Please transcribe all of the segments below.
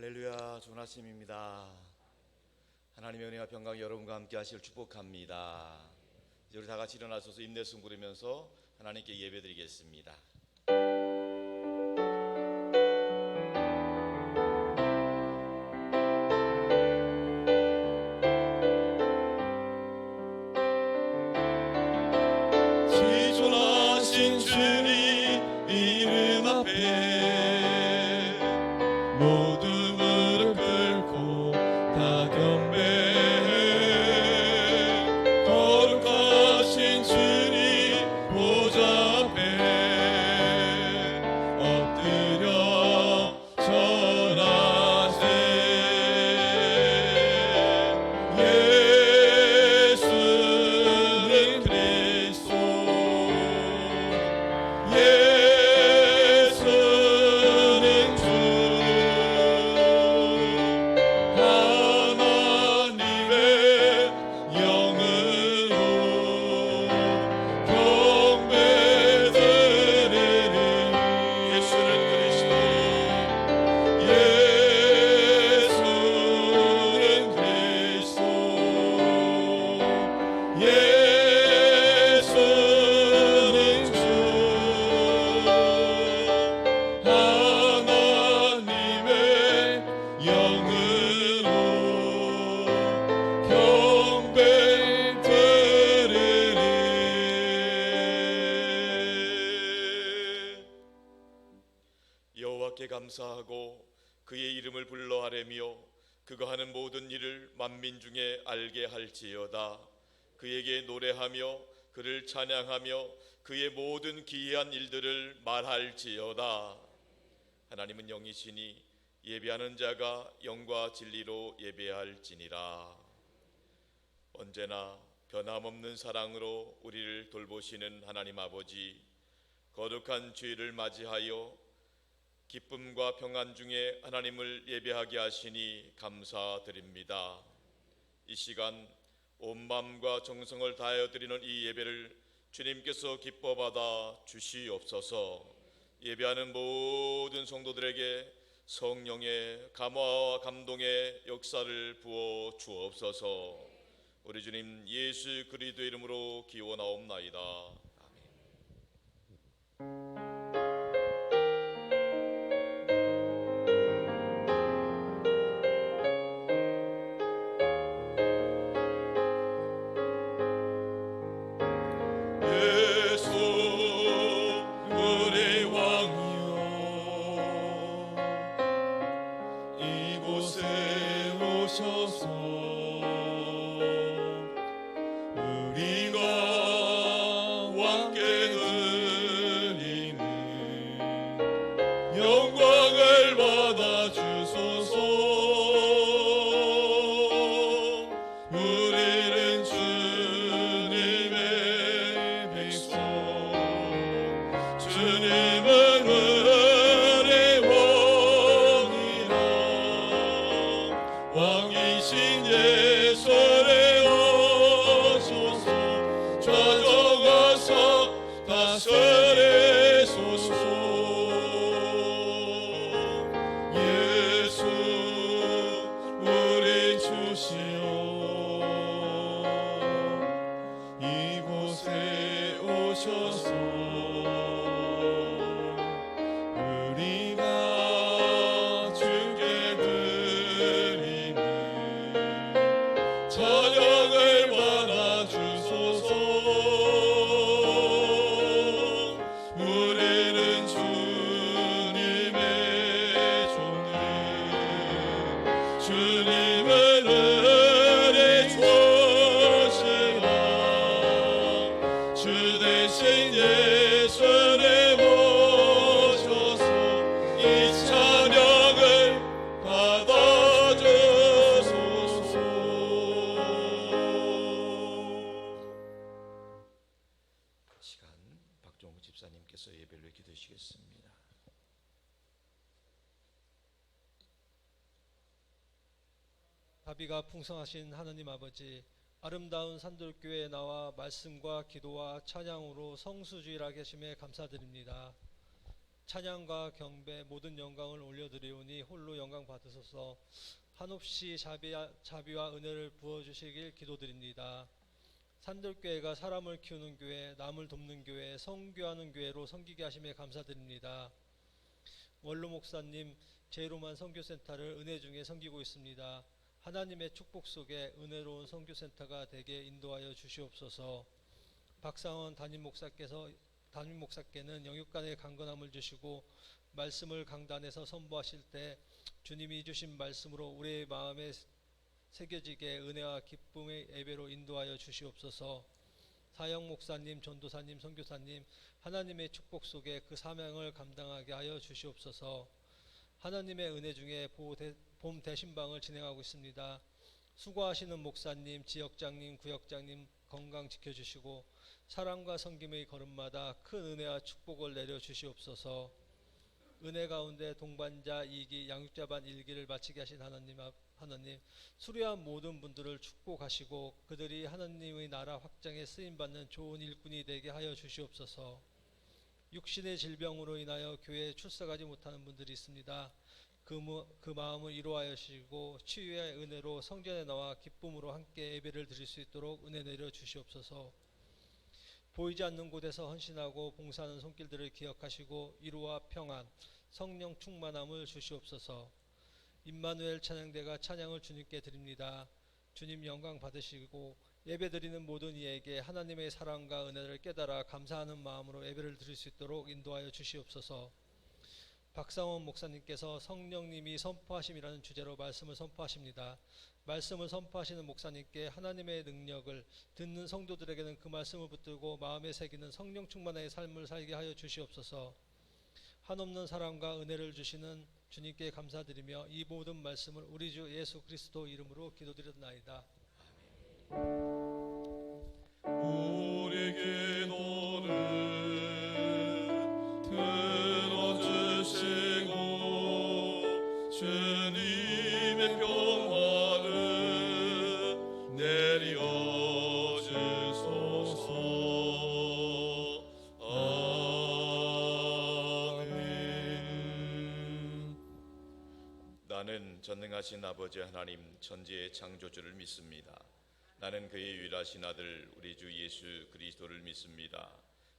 할렐루야, 좋은 아침입니다. 하나님의 은혜와 평강이 여러분과 함께 하시길 축복합니다. 이제 우리 다 같이 일어나셔서 인내송 부르면서 하나님께 예배드리겠습니다. 지존하신 주님 이름 앞에 모두 무릎 꿇고 다 경배해. 거룩하신 주님 보좌 앞에 엎드려 절하세. 예수는 그리스도, 예수는 주, 하나님의 영으로 경배드리리. 예수는 그리스도, 예수는 그리스도, 예수는 주, 하나님의 영으로 경배드리리. 여호와께 감사하고 그의 이름을 불러 아뢰며 그가 하는 모든 일을 만민 중에 알게 할지어다. 그에게 노래하며 그를 찬양하며 그의 모든 기이한 일들을 말할지어다. 하나님은 영이시니 예배하는 자가 영과 진리로 예배할지니라. 언제나 변함없는 사랑으로 우리를 돌보시는 하나님 아버지, 거룩한 주일을 맞이하여 기쁨과 평안 중에 하나님을 예배하게 하시니 감사드립니다. 이 시간 온 마음과 정성을 다하여 드리는 이 예배를 주님께서 기뻐 받아 주시옵소서. 예배하는 모든 성도들에게 성령의 감화와 감동의 역사를 부어 주옵소서. 우리 주님 예수 그리스도의 이름으로 기원하옵나이다. 예수 우리 왕이여, 이곳에 오셔서 우리가 왕께 드리는 영광을 받아 주소서. 우리는 주님의 백성, 주님은 우리 왕이라. 왕이신 예수를 오소서. 좌정하사 다스리소서. 예수 우리 주시여, 이곳에 오셔서 우리가 주께 드리는 찬양을 받아 주소서. 우리는 주님의 종들, 주님은 우리 주시라. 주 대신 예수를 모셔서 이 찬양을 받아주소서. 시간 박종우 집사님께서 예배를 기도하시겠습니다. 자비가 풍성하신 하나님 아버지, 아름다운 산돌교회에 나와 말씀과 기도와 찬양으로 성수주일하게 하심에 감사드립니다. 찬양과 경배 모든 영광을 올려드리오니 홀로 영광 받으소서. 한없이 자비와 은혜를 부어주시길 기도드립니다. 산들교회가 사람을 키우는 교회, 남을 돕는 교회, 성교하는 교회로 섬기게 하심에 감사드립니다. 원로 목사님 제로만 선교센터를 은혜 중에 섬기고 있습니다. 하나님의 축복 속에 은혜로운 선교센터가 되게 인도하여 주시옵소서. 박상원 담임 목사께는 영육간의 강건함을 주시고 말씀을 강단에서 선포하실 때 주님이 주신 말씀으로 우리의 마음에 새겨지게 은혜와 기쁨의 예배로 인도하여 주시옵소서. 사영 목사님, 전도사님, 선교사님 하나님의 축복 속에 그 사명을 감당하게 하여 주시옵소서. 하나님의 은혜 중에 봄 대신방을 진행하고 있습니다. 수고하시는 목사님, 지역장님, 구역장님 건강 지켜주시고 사랑과 섬김의 걸음마다 큰 은혜와 축복을 내려 주시옵소서. 은혜 가운데 동반자 2기, 양육자반 1기를 마치게 하신 하나님, 수료한 모든 분들을 축복하시고 그들이 하나님의 나라 확장에 쓰임받는 좋은 일꾼이 되게 하여 주시옵소서. 육신의 질병으로 인하여 교회에 출석하지 못하는 분들이 있습니다. 그 마음을 이루하여 주시고 치유의 은혜로 성전에 나와 기쁨으로 함께 예배를 드릴 수 있도록 은혜 내려 주시옵소서. 보이지 않는 곳에서 헌신하고 봉사하는 손길들을 기억하시고 위로와 평안, 성령 충만함을 주시옵소서. 임마누엘 찬양대가 찬양을 주님께 드립니다. 주님 영광 받으시고 예배드리는 모든 이에게 하나님의 사랑과 은혜를 깨달아 감사하는 마음으로 예배를 드릴 수 있도록 인도하여 주시옵소서. 박상원 목사님께서 성령님이 선포하심이라는 주제로 말씀을 선포하십니다. 말씀을 선포하시는 목사님께 하나님의 능력을, 듣는 성도들에게는 그 말씀을 붙들고 마음에 새기는 성령 충만의 삶을 살게 하여 주시옵소서. 한없는 사랑과 은혜를 주시는 주님께 감사드리며 이 모든 말씀을 우리 주 예수 그리스도 이름으로 기도드렸나이다. 우리 기도를 들어주시고 주님의 평화를 내려 주소서. 아멘. 나는 전능하신 아버지 하나님 천지의 창조주를 믿습니다. 나는 그의 유일하신 아들 우리 주 예수 그리스도를 믿습니다.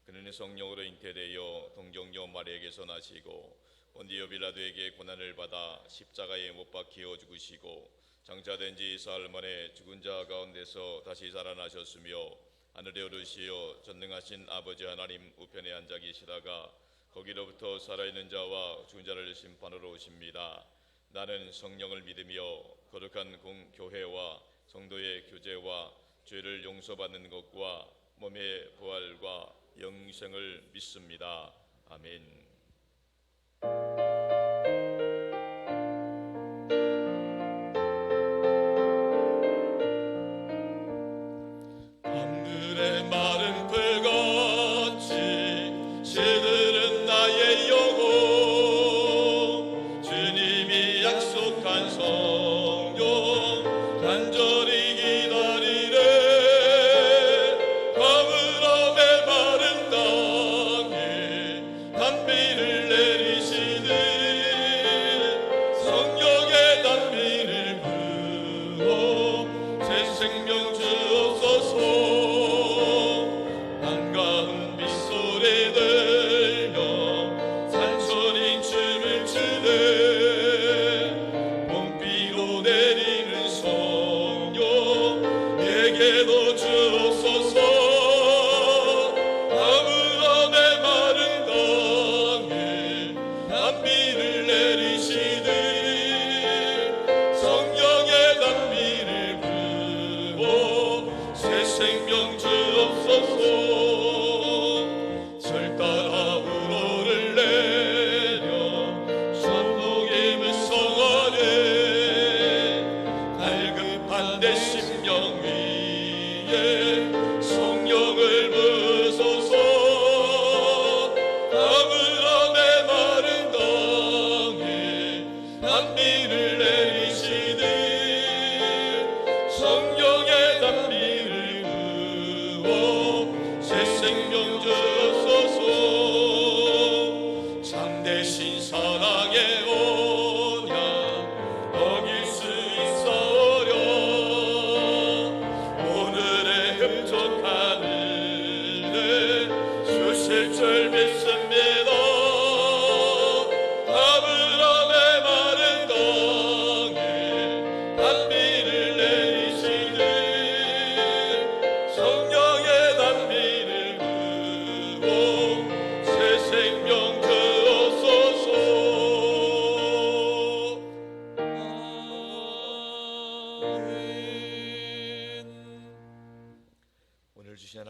그는 성령으로 잉태되어 동정녀 마리아에게서 나시고 본디오 빌라도에게 고난을 받아 십자가에 못 박혀 죽으시고 장차된 지 사흘 만에 죽은 자 가운데서 다시 살아나셨으며 하늘에 오르시어 전능하신 아버지 하나님 우편에 앉아 계시다가 거기로부터 살아있는 자와 죽은 자를 심판으로 오십니다. 나는 성령을 믿으며 거룩한 공교회와 성도의 교제와 죄를 용서받는 것과 몸의 부활과 영생을 믿습니다. 아멘. 밤들의 마른 풀같이 시들은 나의 영혼 주님이 약속한 성령 간절히 기다리네. 가물함의 마른 땅에 단비를 내리시는 성령의 단비를 부어 새 생명 주옵소서. 반가운 빗소리 들려 산소리 춤을 추네. 봄비로 내리는 성령 내게도 주옵소서. 아브라함의 마른 땅에 단비를 내리시듯 성령의 단비를 부어 새 생명 주옵소서. 절 따라 우로를 내려 천국의 물성 안에 갈급한 내 심령 위에 성령을 부소서. 아브라함의 마른 땅에 단비를 내리시듯 성령의 단비를 부어 새 생명 주소서. 참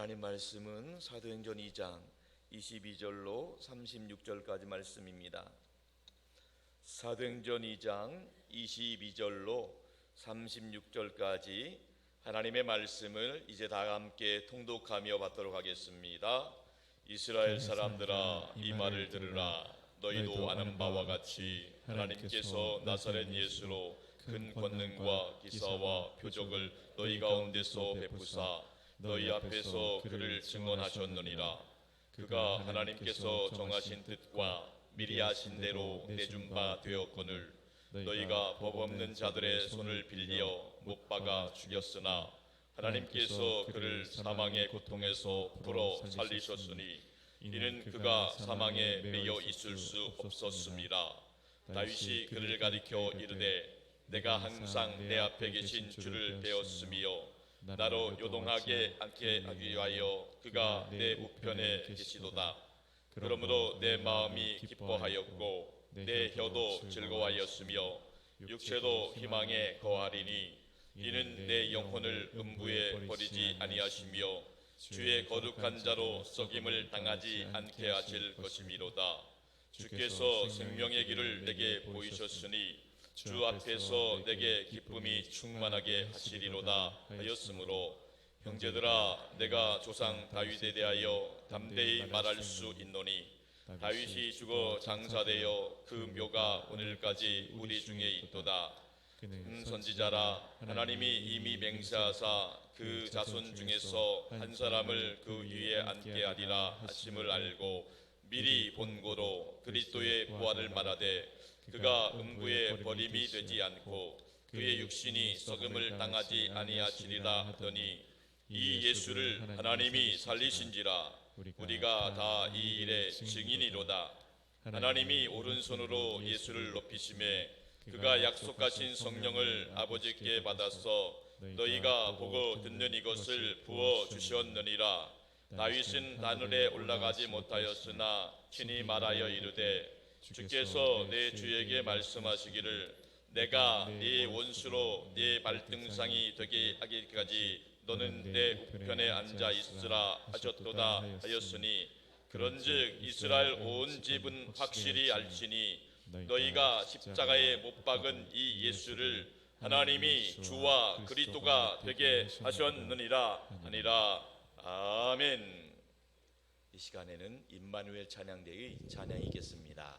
하나님 말씀은 사도행전 2장 22절로 36절까지 말씀입니다. 사도행전 2장 22절로 36절까지 하나님의 말씀을 이제 다 함께 통독하며 받도록 하겠습니다. 이스라엘 사람들아, 이 말을 들으라. 너희도 아는 바와 같이 하나님께서 나사렛 예수로 큰 권능과 기사와 표적을 너희 가운데서 베푸사 너희 앞에서 그를 증언하셨느니라. 그가 하나님께서 정하신 뜻과 미리 아신 대로 내준 바 되었거늘 너희가 법 없는 자들의 손을 빌려 못 박아 죽였으나 하나님께서 그를 사망의 고통에서 풀어 살리셨으니 이는 그가 사망에 매여 있을 수 없었습니다. 다윗이 그를 가리켜 이르되 내가 항상 내 앞에 계신 주를 배웠으며 나로 요동하게 않게 하기 위하여 그가 내 우편에 계시도다. 그러므로 내 마음이 기뻐하였고 내 혀도 즐거워하였으며 육체도 희망에 거하리니 이는 내 영혼을 음부에 버리지 아니하시며 주의 거룩한 자로 썩임을 당하지 않게 하실 것이미로다. 주께서 생명의 길을 내게 보이셨으니 주 앞에서 내게 기쁨이 충만하게 하시리로다 하였으므로 형제들아, 내가 조상 다윗에 대하여 담대히 말할 수 있노니 다윗이 죽어 장사되어 그 묘가 오늘까지 우리 중에 있도다. 선지자라, 하나님이 이미 맹세하사 그 자손 중에서 한 사람을 그 위에 앉게 하리라 하심을 알고 미리 본고로 그리스도의 부활을 말하되 그가 음부에 버림이 되지 않고 그의 육신이 썩음을 당하지 아니하시리라 하더니 이 예수를 하나님이 살리신지라 우리가 다 이 일의 증인이로다. 하나님이 오른손으로 예수를 높이심에 그가 약속하신 성령을 아버지께 받아서 너희가 보고 듣는 이것을 부어 주셨느니라. 다윗은 하늘에 올라가지 못하였으나 친히 말하여 이르되 주께서 내 주에게 말씀하시기를 내가 네 원수로 네 발등상이 되게 하기까지 너는 내 우편에 앉아 있으라 하셨도다 하였으니 그런즉 이스라엘 온 집은 확실히 알지니 너희가 십자가에 못 박은 이 예수를 하나님이 주와 그리스도가 되게 하셨느니라 하니라. 아멘. 이 시간에는 임마누엘 찬양대의 찬양이겠습니다.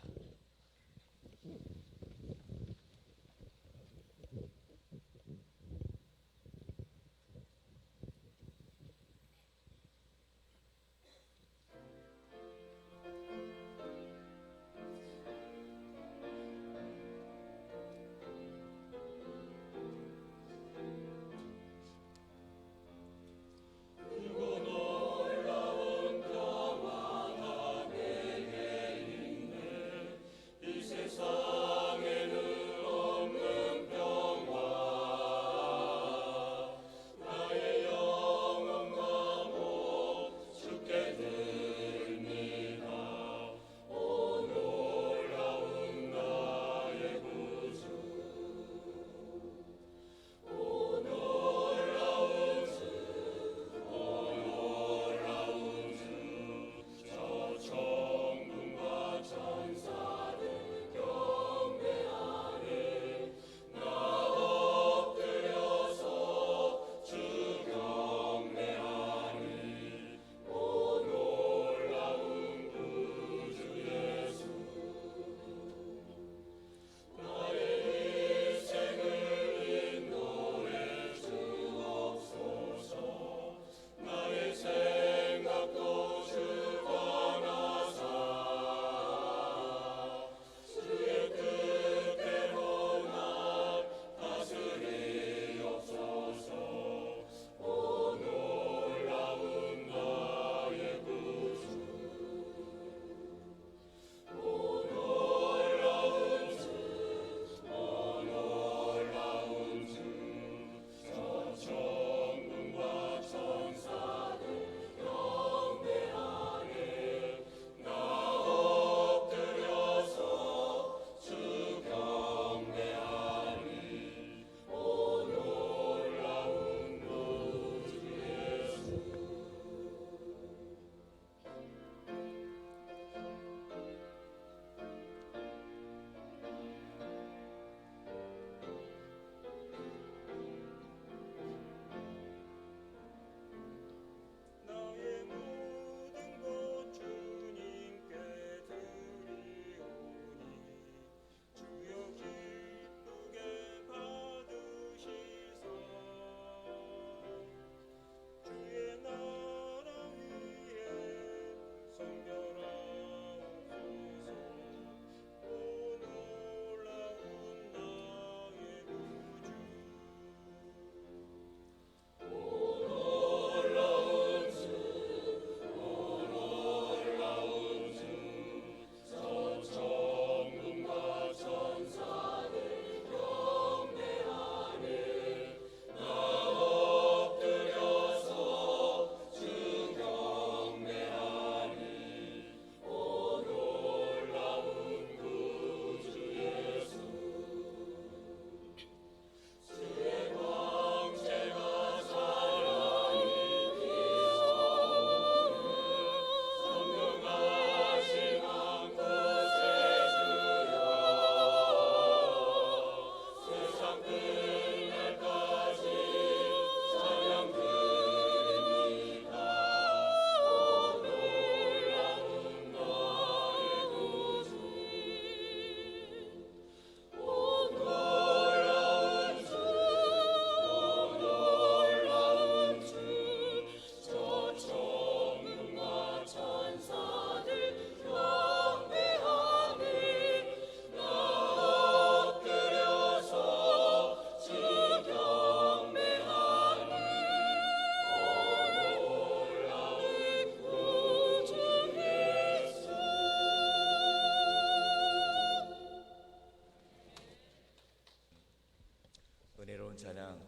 은혜로운 찬양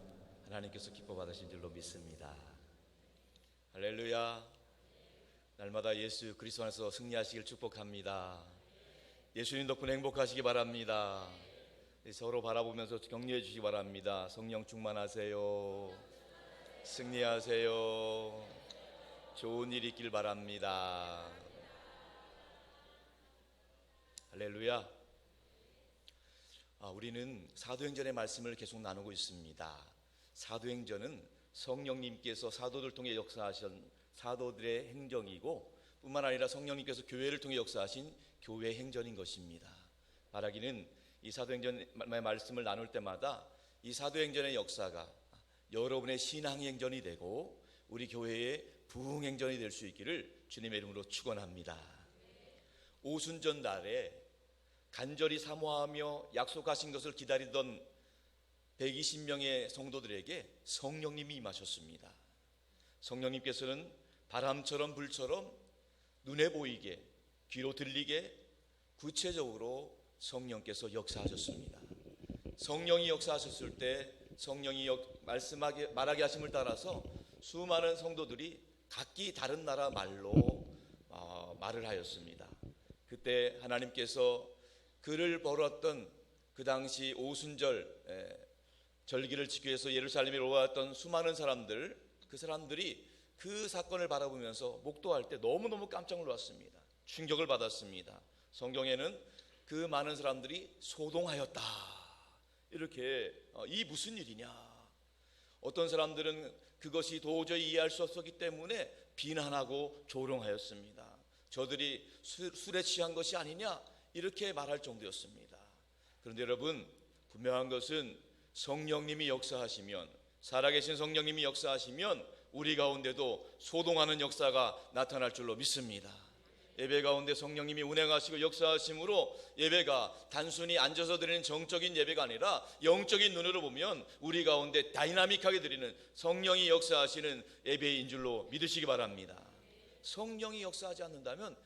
하나님께서 기뻐 받으신 줄로 믿습니다. 할렐루야. 날마다 예수 그리스도 안에서 승리하시길 축복합니다. 예수님 덕분에 행복하시기 바랍니다. 서로 바라보면서 격려해 주시기 바랍니다. 성령 충만하세요. 승리하세요. 좋은 일 있길 바랍니다. 할렐루야. 우리는 사도행전의 말씀을 계속 나누고 있습니다. 사도행전은 성령님께서 사도들 통해 역사하신 사도들의 행정이고 뿐만 아니라 성령님께서 교회를 통해 역사하신 교회 행전인 것입니다. 바라기는 이 사도행전의 말씀을 나눌 때마다 이 사도행전의 역사가 여러분의 신앙행전이 되고 우리 교회의 부흥행전이 될 수 있기를 주님의 이름으로 축원합니다. 오순절 날에 간절히 사모하며 약속하신 것을 기다리던 120명의 성도들에게 성령님이 임하셨습니다. 성령님께서는 바람처럼 불처럼 눈에 보이게 귀로 들리게 구체적으로 성령께서 역사하셨습니다. 성령이 역사하셨을 때 성령이 말하게 하심을 따라서 수많은 성도들이 각기 다른 나라 말로 말을 하였습니다. 그때 하나님께서 그를 벌었던 그 당시 오순절 절기를 지키기 위해서 예루살렘에 올라왔던 수많은 사람들, 그 사람들이 그 사건을 바라보면서 목도할 때 너무너무 깜짝 놀랐습니다. 충격을 받았습니다. 성경에는 그 많은 사람들이 소동하였다 이렇게 이 무슨 일이냐. 어떤 사람들은 그것이 도저히 이해할 수 없었기 때문에 비난하고 조롱하였습니다. 저들이 술에 취한 것이 아니냐 이렇게 말할 정도였습니다. 그런데 여러분, 분명한 것은 성령님이 역사하시면, 살아계신 성령님이 역사하시면 우리 가운데도 소동하는 역사가 나타날 줄로 믿습니다. 예배 가운데 성령님이 운행하시고 역사하심으로 예배가 단순히 앉아서 드리는 정적인 예배가 아니라 영적인 눈으로 보면 우리 가운데 다이나믹하게 드리는 성령이 역사하시는 예배인 줄로 믿으시기 바랍니다. 성령이 역사하지 않는다면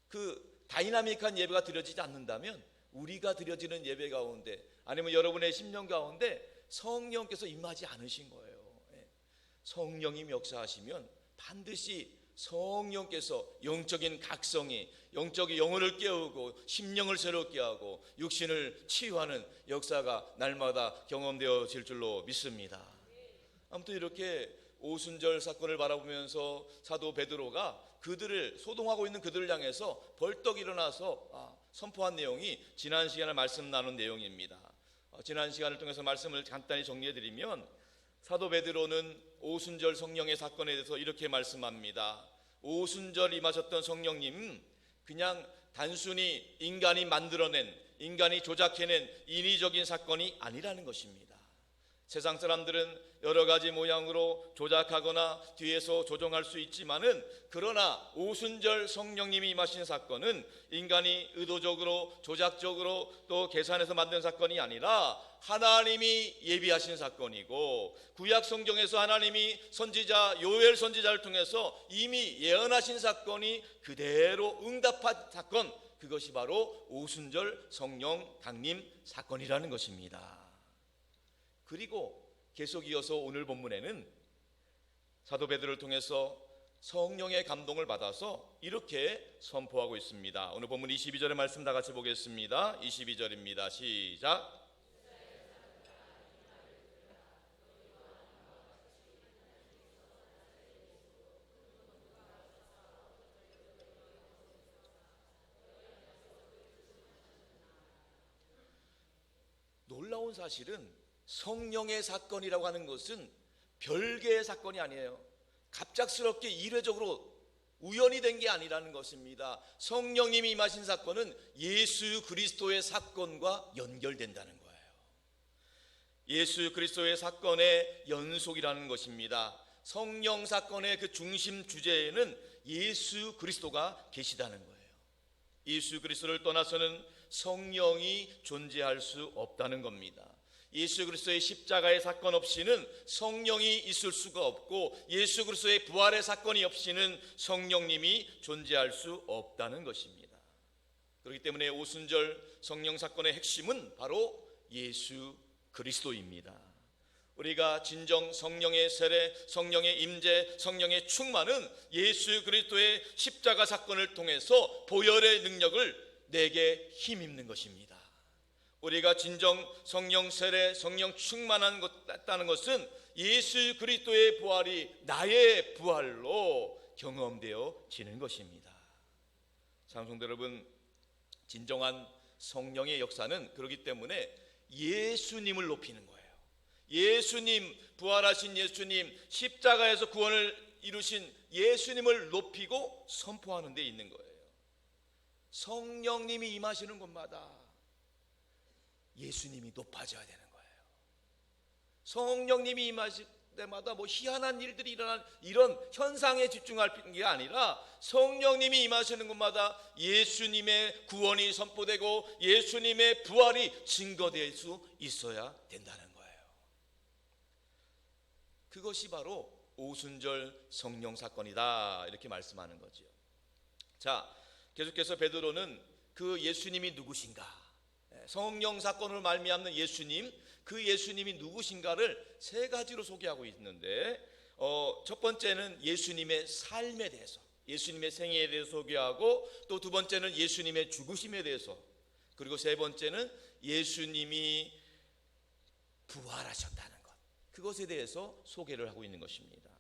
그 다이나믹한 예배가 드려지지 않는다면 우리가 드려지는 예배 가운데 아니면 여러분의 심령 가운데 성령께서 임하지 않으신 거예요. 성령님 역사하시면 반드시 성령께서 영적인 각성이, 영적인 영혼을 깨우고 심령을 새롭게 하고 육신을 치유하는 역사가 날마다 경험되어질 줄로 믿습니다. 아무튼 이렇게 오순절 사건을 바라보면서 사도 베드로가 그들을 소동하고 있는 그들을 향해서 벌떡 일어나서 선포한 내용이 지난 시간에 말씀 나눈 내용입니다. 지난 시간을 통해서 말씀을 간단히 정리해드리면 사도 베드로는 오순절 성령의 사건에 대해서 이렇게 말씀합니다. 오순절 임하셨던 성령님 그냥 단순히 인간이 만들어낸, 인간이 조작해낸 인위적인 사건이 아니라는 것입니다. 세상 사람들은 여러 가지 모양으로 조작하거나 뒤에서 조정할 수 있지만은 그러나 오순절 성령님이 임하신 사건은 인간이 의도적으로 조작적으로 또 계산해서 만든 사건이 아니라 하나님이 예비하신 사건이고 구약 성경에서 하나님이 선지자 요엘 선지자를 통해서 이미 예언하신 사건이 그대로 응답한 사건, 그것이 바로 오순절 성령 강림 사건이라는 것입니다. 그리고 계속 이어서 오늘 본문에는 사도 베드로를 통해서 성령의 감동을 받아서 이렇게 선포하고 있습니다. 오늘 본문 22절의 말씀 다 같이 보겠습니다. 22절입니다. 시작. 놀라운 사실은 성령의 사건이라고 하는 것은 별개의 사건이 아니에요. 갑작스럽게 이례적으로 우연이 된 게 아니라는 것입니다. 성령님이 임하신 사건은 예수 그리스도의 사건과 연결된다는 거예요. 예수 그리스도의 사건의 연속이라는 것입니다. 성령 사건의 그 중심 주제에는 예수 그리스도가 계시다는 거예요. 예수 그리스도를 떠나서는 성령이 존재할 수 없다는 겁니다. 예수 그리스도의 십자가의 사건 없이는 성령이 있을 수가 없고 예수 그리스도의 부활의 사건이 없이는 성령님이 존재할 수 없다는 것입니다. 그렇기 때문에 오순절 성령 사건의 핵심은 바로 예수 그리스도입니다. 우리가 진정 성령의 세례, 성령의 임재, 성령의 충만은 예수 그리스도의 십자가 사건을 통해서 보혈의 능력을 내게 힘입는 것입니다. 우리가 진정 성령 세례, 성령 충만하다는 것은 예수 그리스도의 부활이 나의 부활로 경험되어지는 것입니다. 사랑성도 여러분, 진정한 성령의 역사는 그렇기 때문에 예수님을 높이는 거예요. 예수님, 부활하신 예수님, 십자가에서 구원을 이루신 예수님을 높이고 선포하는 데 있는 거예요. 성령님이 임하시는 곳마다 예수님이 높아져야 되는 거예요. 성령님이 임하실 때마다 뭐 희한한 일들이 일어난 이런 현상에 집중할 게 아니라 성령님이 임하시는 곳마다 예수님의 구원이 선포되고 예수님의 부활이 증거될 수 있어야 된다는 거예요. 그것이 바로 오순절 성령 사건이다, 이렇게 말씀하는 거죠. 자, 계속해서 베드로는 그 예수님이 누구신가, 성령 사건을 말미암는 예수님, 그 예수님이 누구신가를 세 가지로 소개하고 있는데, 첫 번째는 예수님의 삶에 대해서, 예수님의 생애에 대해서 소개하고, 또 두 번째는 예수님의 죽으심에 대해서, 그리고 세 번째는 예수님이 부활하셨다는 것, 그것에 대해서 소개를 하고 있는 것입니다.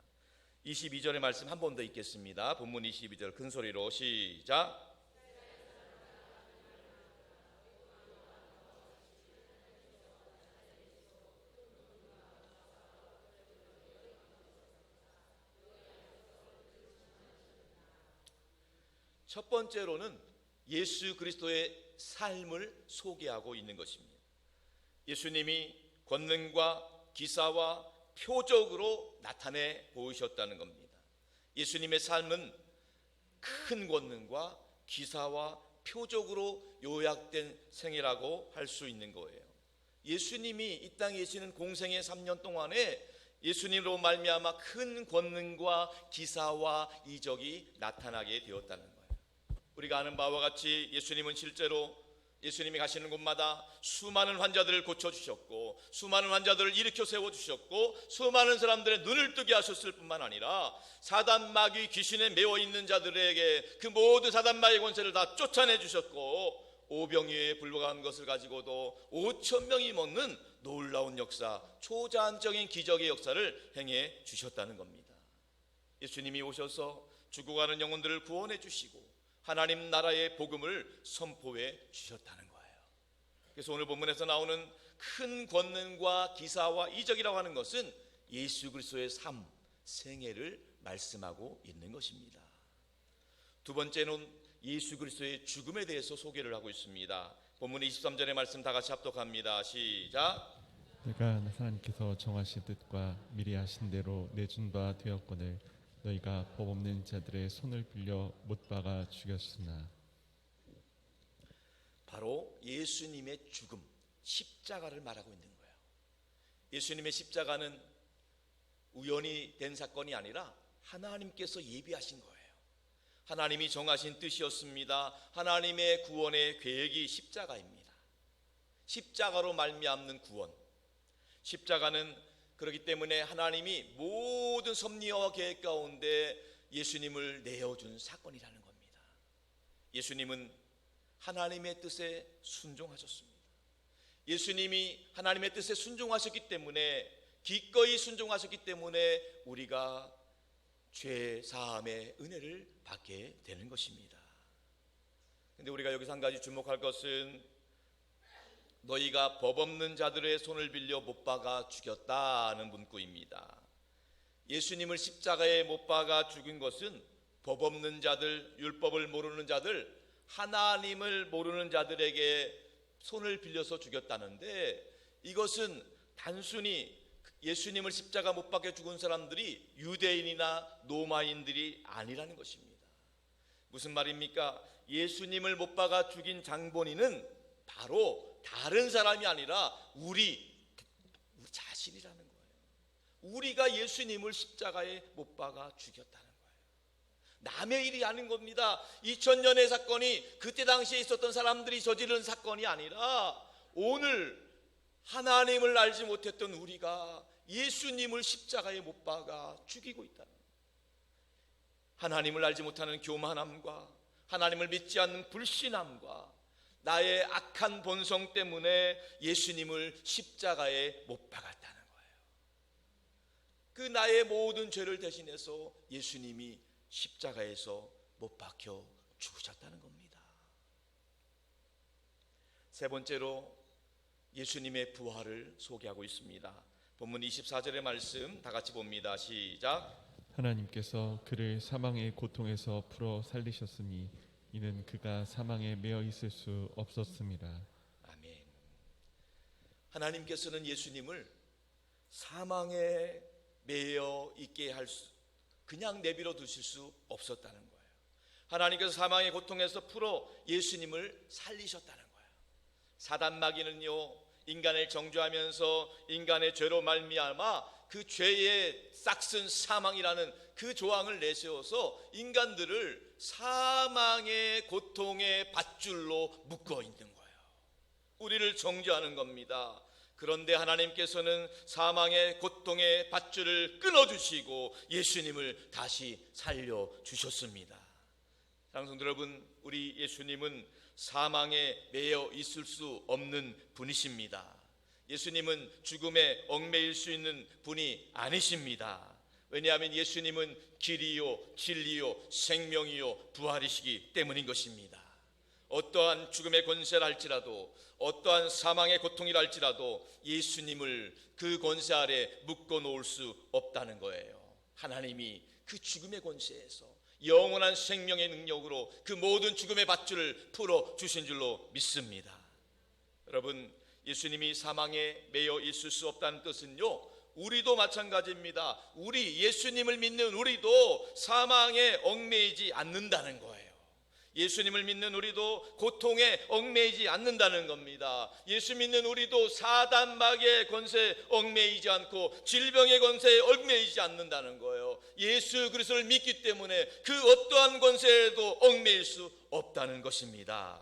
22절의 말씀 한 번 더 읽겠습니다. 본문 22절 큰 소리로 시작. 첫 번째로는 예수 그리스도의 삶을 소개하고 있는 것입니다. 예수님이 권능과 기사와 표적으로 나타내 보이셨다는 겁니다. 예수님의 삶은 큰 권능과 기사와 표적으로 요약된 생애라고 할 수 있는 거예요. 예수님이 이 땅에 계시는 공생의 3년 동안에 예수님으로 말미암아 큰 권능과 기사와 이적이 나타나게 되었다는 거예요. 우리가 아는 바와 같이 예수님은 실제로 예수님이 가시는 곳마다 수많은 환자들을 고쳐주셨고, 수많은 환자들을 일으켜 세워주셨고, 수많은 사람들의 눈을 뜨게 하셨을 뿐만 아니라 사단 마귀 귀신에 매어 있는 자들에게 그 모든 사단 마귀 권세를 다 쫓아내 주셨고, 오병이어에 불과한 것을 가지고도 5천 명이 먹는 놀라운 역사, 초자연적인 기적의 역사를 행해 주셨다는 겁니다. 예수님이 오셔서 죽어가는 영혼들을 구원해 주시고 하나님 나라의 복음을 선포해 주셨다는 거예요. 그래서 오늘 본문에서 나오는 큰 권능과 기사와 이적이라고 하는 것은 예수 그리스도의 삶, 생애를 말씀하고 있는 것입니다. 두 번째는 예수 그리스도의 죽음에 대해서 소개를 하고 있습니다. 본문 23절의 말씀 다 같이 합독합니다. 시작. 내가 하나님께서 정하신 뜻과 미리 하신 대로 내준 바 되었거늘 너희가 법 없는 자들의 손을 빌려 못 박아 죽였으나. 바로 예수님의 죽음, 십자가를 말하고 있는 거예요. 예수님의 십자가는 우연히 된 사건이 아니라 하나님께서 예비하신 거예요. 하나님이 정하신 뜻이었습니다. 하나님의 구원의 계획이 십자가입니다. 십자가로 말미암는 구원, 십자가는 그렇기 때문에 하나님이 모든 섭리와 계획 가운데 예수님을 내어준 사건이라는 겁니다. 예수님은 하나님의 뜻에 순종하셨습니다. 예수님이 하나님의 뜻에 순종하셨기 때문에, 기꺼이 순종하셨기 때문에 우리가 죄 사함의 은혜를 받게 되는 것입니다. 그런데 우리가 여기서 한 가지 주목할 것은 너희가 법 없는 자들의 손을 빌려 못 박아 죽였다는 문구입니다. 예수님을 십자가에 못 박아 죽인 것은 법 없는 자들, 율법을 모르는 자들, 하나님을 모르는 자들에게 손을 빌려서 죽였다는데, 이것은 단순히 예수님을 십자가 못 박혀 죽은 사람들이 유대인이나 로마인들이 아니라는 것입니다. 무슨 말입니까? 예수님을 못 박아 죽인 장본인은 바로 다른 사람이 아니라 우리 자신이라는 거예요. 우리가 예수님을 십자가에 못 박아 죽였다는 거예요. 남의 일이 아닌 겁니다. 2000년의 사건이 그때 당시에 있었던 사람들이 저지른 사건이 아니라 오늘 하나님을 알지 못했던 우리가 예수님을 십자가에 못 박아 죽이고 있다는 거예요. 하나님을 알지 못하는 교만함과 하나님을 믿지 않는 불신함과 나의 악한 본성 때문에 예수님을 십자가에 못 박았다는 거예요. 그 나의 모든 죄를 대신해서 예수님이 십자가에서 못 박혀 죽으셨다는 겁니다. 세 번째로 예수님의 부활을 소개하고 있습니다. 본문 24절의 말씀 다 같이 봅니다. 시작. 하나님께서 그를 사망의 고통에서 풀어 살리셨으니 이는 그가 사망에 매어 있을 수 없었습니다. 아멘. 하나님께서는 예수님을 사망에 매여 있게 할 수, 그냥 내버려 두실 수 없었다는 거예요. 하나님께서 사망의 고통에서 풀어 예수님을 살리셨다는 거예요. 사단 마귀는요, 인간을 정죄하면서 인간의 죄로 말미암아 그 죄의 싹슨 사망이라는 그 조항을 내세워서 인간들을 사망의 고통의 밧줄로 묶어 있는 거예요. 우리를 정죄하는 겁니다. 그런데 하나님께서는 사망의 고통의 밧줄을 끊어주시고 예수님을 다시 살려주셨습니다. 사랑하는 성도 여러분, 우리 예수님은 사망에 매여 있을 수 없는 분이십니다. 예수님은 죽음에 얽매일 수 있는 분이 아니십니다. 왜냐하면 예수님은 길이요 진리요 생명이요 부활이시기 때문인 것입니다. 어떠한 죽음의 권세를 할지라도 어떠한 사망의 고통이라 할지라도 예수님을 그 권세 아래 묶어 놓을 수 없다는 거예요. 하나님이 그 죽음의 권세에서 영원한 생명의 능력으로 그 모든 죽음의 밧줄을 풀어 주신 줄로 믿습니다. 여러분, 예수님이 사망에 매여 있을 수 없다는 뜻은요, 우리도 마찬가지입니다. 우리 예수님을 믿는 우리도 사망에 얽매이지 않는다는 거예요. 예수님을 믿는 우리도 고통에 얽매이지 않는다는 겁니다. 예수 믿는 우리도 사단 마귀의 권세에 얽매이지 않고 질병의 권세에 얽매이지 않는다는 거예요. 예수 그리스도를 믿기 때문에 그 어떠한 권세에도 얽매일 수 없다는 것입니다.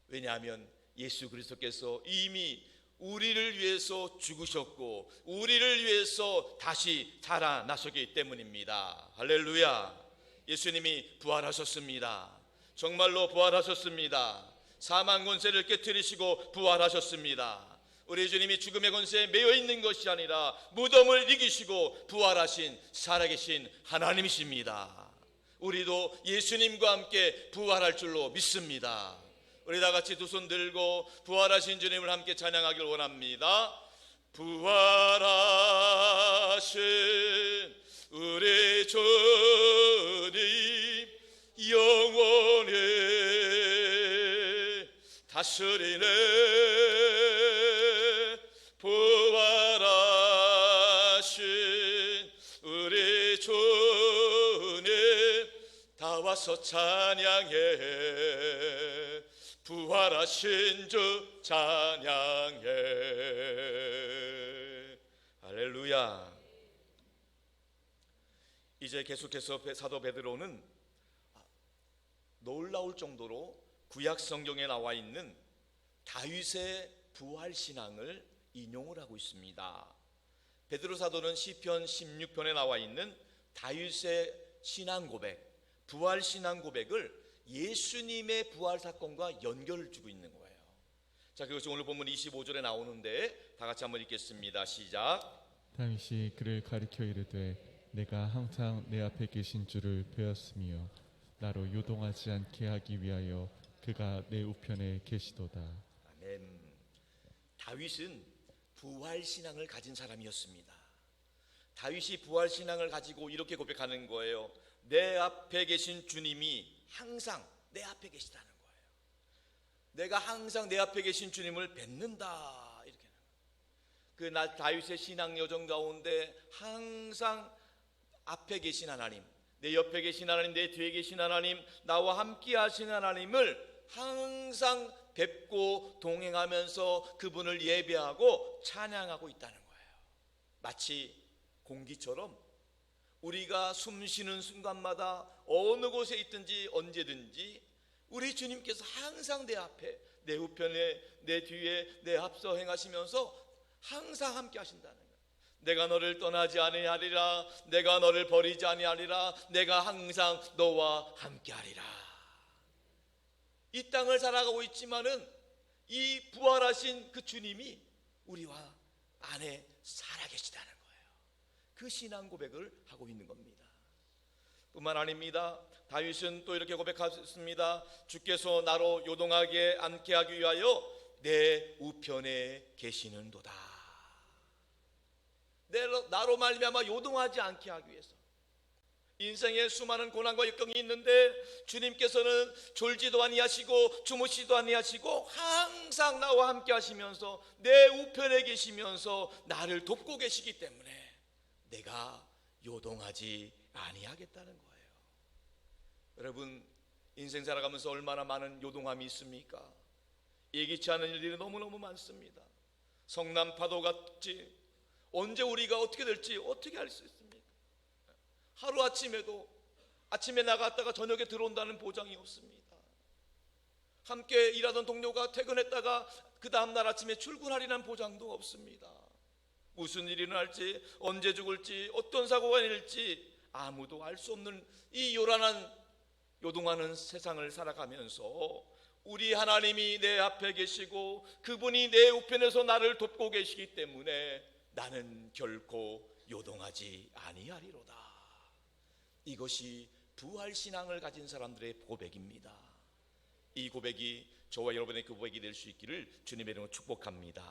왜냐하면 예수 그리스도께서 이미 우리를 위해서 죽으셨고 우리를 위해서 다시 살아나셨기 때문입니다. 할렐루야. 예수님이 부활하셨습니다. 정말로 부활하셨습니다. 사망 권세를 깨뜨리시고 부활하셨습니다. 우리 주님이 죽음의 권세에 매여 있는 것이 아니라 무덤을 이기시고 부활하신 살아계신 하나님이십니다. 우리도 예수님과 함께 부활할 줄로 믿습니다. 우리 다 같이 두 손 들고 부활하신 주님을 함께 찬양하길 원합니다. 부활하신 우리 주님 영원히 다스리네. 부활하신 우리 주님 다 와서 찬양해. 부활하신 주 찬양해. 할렐루야. 이제 계속해서 사도 베드로는 놀라울 정도로 구약 성경에 나와 있는 다윗의 부활 신앙을 인용을 하고 있습니다. 베드로 사도는 시편 16편에 나와 있는 다윗의 신앙 고백, 부활 신앙 고백을 예수님의 부활 사건과 연결을 주고 있는 거예요. 자, 그것이 오늘 본문 25절에 나오는데 다 같이 한번 읽겠습니다. 시작. 다윗이 그를 가리켜 이르되 내가 항상 내 앞에 계신 줄을 배웠으며 나로 요동하지 않게 하기 위하여 그가 내 우편에 계시도다. 아멘. 다윗은 부활 신앙을 가진 사람이었습니다. 다윗이 부활 신앙을 가지고 이렇게 고백하는 거예요. 내 앞에 계신 주님이 항상 내 앞에 계시다는 거예요. 내가 항상 내 앞에 계신 주님을 뵙는다. 이렇게. 그 다윗의 신앙 여정 가운데 항상 앞에 계신 하나님, 내 옆에 계신 하나님, 내 뒤에 계신 하나님, 나와 함께 하신 하나님을 항상 뵙고 동행하면서 그분을 예배하고 찬양하고 있다는 거예요. 마치 공기처럼 우리가 숨쉬는 순간마다 어느 곳에 있든지 언제든지 우리 주님께서 항상 내 앞에, 내 우편에, 내 뒤에, 내 앞서 행하시면서 항상 함께 하신다는 거예요. 내가 너를 떠나지 아니하리라, 내가 너를 버리지 아니하리라, 내가 항상 너와 함께하리라. 이 땅을 살아가고 있지만은 이 부활하신 그 주님이 우리와 안에 살아계시다는 거예요. 그 신앙 고백을 하고 있는 겁니다. 뿐만 아닙니다. 다윗은 또 이렇게 고백하셨습니다. 주께서 나로 요동하게 앉게 하기 위하여 내 우편에 계시는도다. 나로 말미암아 요동하지 않게 하기 위해서. 인생에 수많은 고난과 역경이 있는데 주님께서는 졸지도 아니하시고 주무시도 아니하시고 항상 나와 함께 하시면서 내 우편에 계시면서 나를 돕고 계시기 때문에 내가 요동하지 아니하겠다는 거예요. 여러분, 인생 살아가면서 얼마나 많은 요동함이 있습니까? 예기치 않은 일들이 너무너무 많습니다. 성남 파도 같이 언제 우리가 어떻게 될지 어떻게 알 수 있습니까? 하루아침에도 아침에 나갔다가 저녁에 들어온다는 보장이 없습니다. 함께 일하던 동료가 퇴근했다가 그 다음날 아침에 출근하리라는 보장도 없습니다. 무슨 일이 일어날지, 언제 죽을지, 어떤 사고가 일지 아무도 알 수 없는 이 요란한 요동하는 세상을 살아가면서 우리 하나님이 내 앞에 계시고 그분이 내 우편에서 나를 돕고 계시기 때문에 나는 결코 요동하지 아니하리로다. 이것이 부활신앙을 가진 사람들의 고백입니다. 이 고백이 저와 여러분의 그 고백이 될 수 있기를 주님의 이름으로 축복합니다.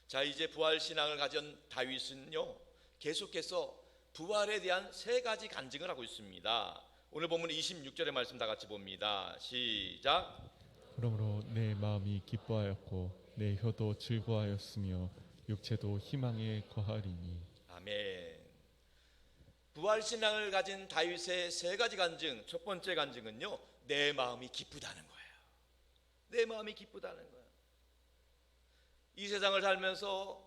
자, 이제 부활신앙을 가진 다윗은요, 계속해서 부활에 대한 세 가지 간증을 하고 있습니다. 오늘 본문 26절의 말씀 다 같이 봅니다. 시작. 그러므로 내 마음이 기뻐하였고 내 혀도 즐거워하였으며 육체도 희망에 거하리니. 아멘. 부활신앙을 가진 다윗의 세 가지 간증. 첫 번째 간증은요, 내 마음이 기쁘다는 거예요. 내 마음이 기쁘다는 거예요. 이 세상을 살면서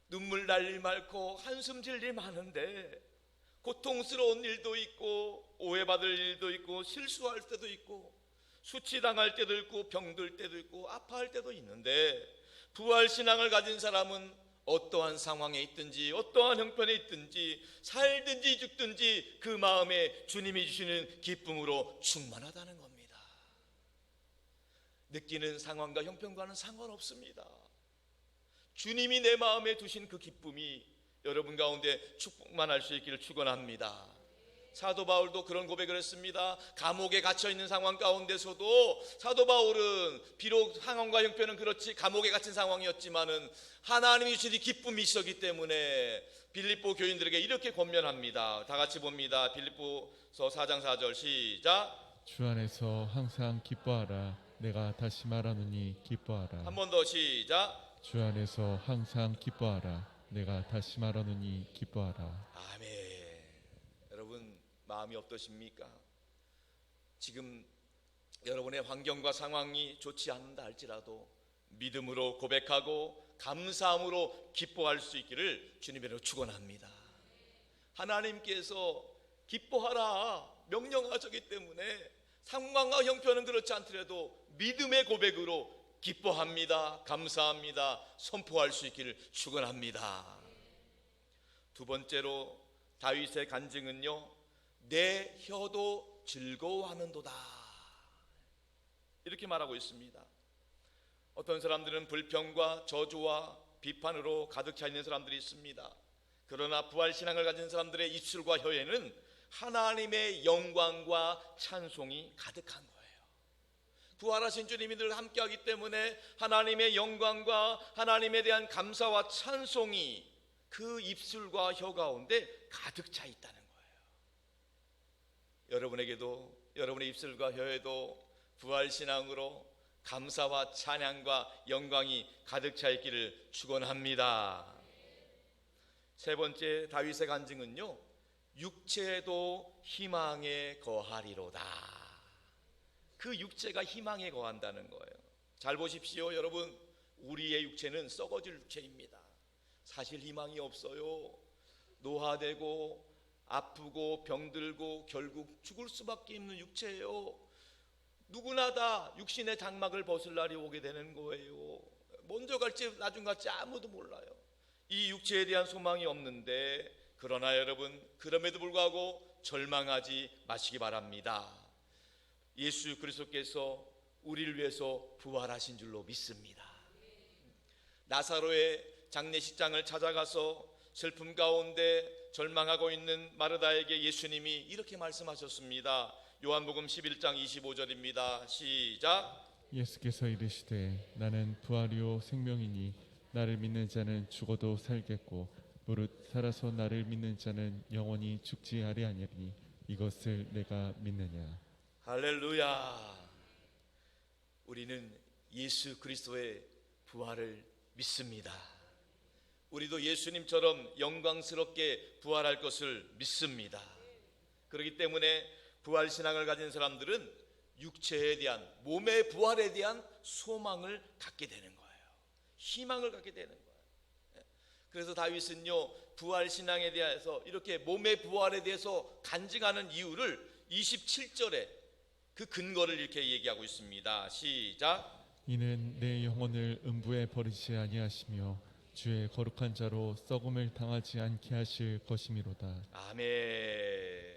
눈물 날 일 많고 한숨 질 일 많은데 고통스러운 일도 있고 오해받을 일도 있고 실수할 때도 있고 수치당할 때도 있고 병들 때도 있고 아파할 때도 있는데 부활신앙을 가진 사람은 어떠한 상황에 있든지 어떠한 형편에 있든지 살든지 죽든지 그 마음에 주님이 주시는 기쁨으로 충만하다는 겁니다. 느끼는 상황과 형편과는 상관없습니다. 주님이 내 마음에 두신 그 기쁨이 여러분 가운데 축복만 할 수 있기를 축원합니다. 사도 바울도 그런 고백을 했습니다. 감옥에 갇혀 있는 상황 가운데서도 사도 바울은 비록 상황과 형편은 그렇지 감옥에 갇힌 상황이었지만은 하나님이 주신 기쁨이 있었기 때문에 빌립보 교인들에게 이렇게 권면합니다. 다 같이 봅니다. 빌립보서 4장 4절 시작. 주 안에서 항상 기뻐하라. 내가 다시 말하노니 기뻐하라. 한 번 더 시작. 주 안에서 항상 기뻐하라. 내가 다시 말하노니 기뻐하라. 아멘. 여러분 마음이 어떠십니까? 지금 여러분의 환경과 상황이 좋지 않는다 할지라도 믿음으로 고백하고 감사함으로 기뻐할 수 있기를 주님으로 축원합니다. 하나님께서 기뻐하라 명령하셨기 때문에 상황과 형편은 그렇지 않더라도 믿음의 고백으로 기뻐합니다. 감사합니다. 선포할 수 있기를 축원합니다. 두 번째로 다윗의 간증은요, 내 혀도 즐거워하는도다 이렇게 말하고 있습니다. 어떤 사람들은 불평과 저주와 비판으로 가득 차 있는 사람들이 있습니다. 그러나 부활신앙을 가진 사람들의 입술과 혀에는 하나님의 영광과 찬송이 가득한 거예요. 부활하신 주님이 늘 함께하기 때문에 하나님의 영광과 하나님에 대한 감사와 찬송이 그 입술과 혀 가운데 가득 차 있다는 거예요. 여러분에게도 여러분의 입술과 혀에도 부활신앙으로 감사와 찬양과 영광이 가득 차 있기를 축원합니다. 세 번째 다윗의 간증은요, 육체도 희망에 거하리로다. 그 육체가 희망에 거한다는 거예요. 잘 보십시오 여러분, 우리의 육체는 썩어질 육체입니다. 사실 희망이 없어요. 노화되고 아프고 병들고 결국 죽을 수밖에 없는 육체예요. 누구나 다 육신의 장막을 벗을 날이 오게 되는 거예요. 먼저 갈지 나중 갈지 아무도 몰라요. 이 육체에 대한 소망이 없는데, 그러나 여러분, 그럼에도 불구하고 절망하지 마시기 바랍니다. 예수 그리스도께서 우리를 위해서 부활하신 줄로 믿습니다. 나사로의 장례식장을 찾아가서 슬픔 가운데 절망하고 있는 마르다에게 예수님이 이렇게 말씀하셨습니다. 요한복음 11장 25절입니다. 시작. 예수께서 이르시되 나는 부활이요 생명이니 나를 믿는 자는 죽어도 살겠고 무릇 살아서 나를 믿는 자는 영원히 죽지 아니하리니 이것을 내가 믿느냐. 할렐루야. 우리는 예수 그리스도의 부활을 믿습니다. 우리도 예수님처럼 영광스럽게 부활할 것을 믿습니다. 그렇기 때문에 부활신앙을 가진 사람들은 육체에 대한, 몸의 부활에 대한 소망을 갖게 되는 거예요. 희망을 갖게 되는 거예요. 그래서 다윗은요, 부활신앙에 대해서 이렇게 몸의 부활에 대해서 간증하는 이유를 27절에 그 근거를 이렇게 얘기하고 있습니다. 시작. 이는 내 영혼을 음부에 버리지 아니하시며 주의 거룩한 자로 썩음을 당하지 않게 하실 것이미로다. 아멘.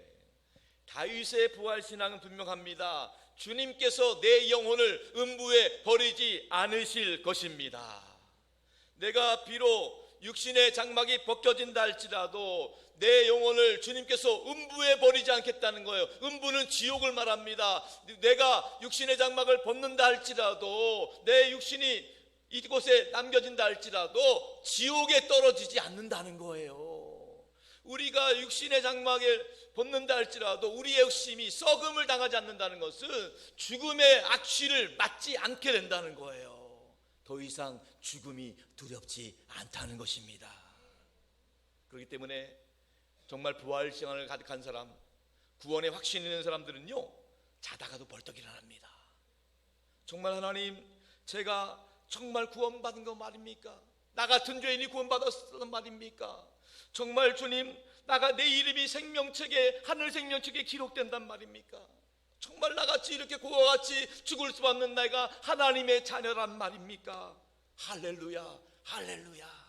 다윗의 부활신앙은 분명합니다. 주님께서 내 영혼을 음부에 버리지 않으실 것입니다. 내가 비록 육신의 장막이 벗겨진다 할지라도 내 영혼을 주님께서 음부에 버리지 않겠다는 거예요. 음부는 지옥을 말합니다. 내가 육신의 장막을 벗는다 할지라도 내 육신이 이곳에 남겨진다 할지라도 지옥에 떨어지지 않는다는 거예요. 우리가 육신의 장막을 벗는다 할지라도 우리의 욕심이 썩음을 당하지 않는다는 것은 죽음의 악취를 맡지 않게 된다는 거예요. 더 이상 죽음이 두렵지 않다는 것입니다. 그렇기 때문에 정말 부활 시간을 가득한 사람, 구원의 확신 있는 사람들은요, 자다가도 벌떡 일어납니다. 정말 하나님, 제가 정말 구원받은 거 말입니까? 나 같은 죄인이 구원받았던 말입니까? 정말 주님, 내 이름이 생명책에, 하늘 생명책에 기록된단 말입니까? 정말 나같이 이렇게 그와 같이 죽을 수 없는 내가 하나님의 자녀란 말입니까? 할렐루야, 할렐루야.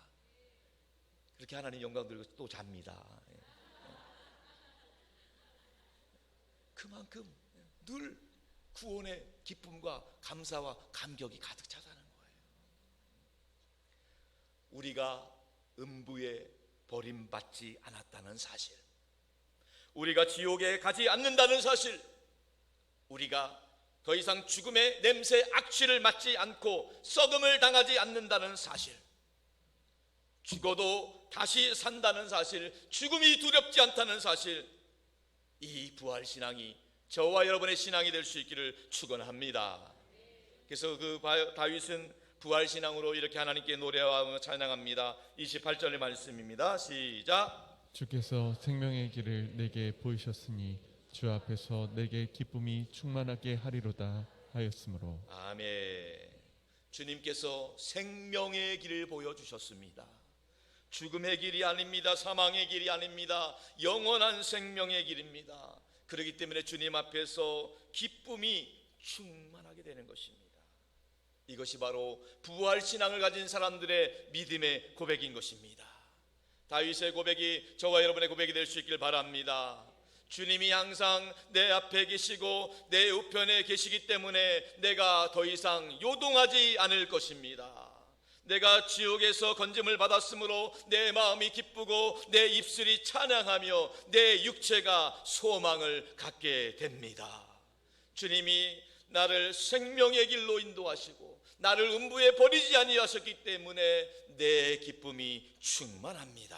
그렇게 하나님 영광 들고 또 잡니다. 그만큼 늘 구원의 기쁨과 감사와 감격이 가득 차다는 거예요. 우리가 음부에 버림받지 않았다는 사실, 우리가 지옥에 가지 않는다는 사실, 우리가 더 이상 죽음의 냄새, 악취를 맡지 않고 썩음을 당하지 않는다는 사실, 죽어도 다시 산다는 사실, 죽음이 두렵지 않다는 사실, 이 부활신앙이 저와 여러분의 신앙이 될 수 있기를 축원합니다. 그래서 그 다윗은 부활신앙으로 이렇게 하나님께 노래하며 찬양합니다. 28절의 말씀입니다. 시작. 주께서 생명의 길을 내게 보이셨으니 주 앞에서 내게 기쁨이 충만하게 하리로다 하였으므로. 아멘. 주님께서 생명의 길을 보여주셨습니다. 죽음의 길이 아닙니다. 사망의 길이 아닙니다. 영원한 생명의 길입니다. 그렇기 때문에 주님 앞에서 기쁨이 충만하게 되는 것입니다. 이것이 바로 부활신앙을 가진 사람들의 믿음의 고백인 것입니다. 다윗의 고백이 저와 여러분의 고백이 될 수 있길 바랍니다. 주님이 항상 내 앞에 계시고 내 우편에 계시기 때문에 내가 더 이상 요동하지 않을 것입니다. 내가 지옥에서 건짐을 받았으므로 내 마음이 기쁘고 내 입술이 찬양하며 내 육체가 소망을 갖게 됩니다. 주님이 나를 생명의 길로 인도하시고 나를 음부에 버리지 아니하셨기 때문에 내 기쁨이 충만합니다.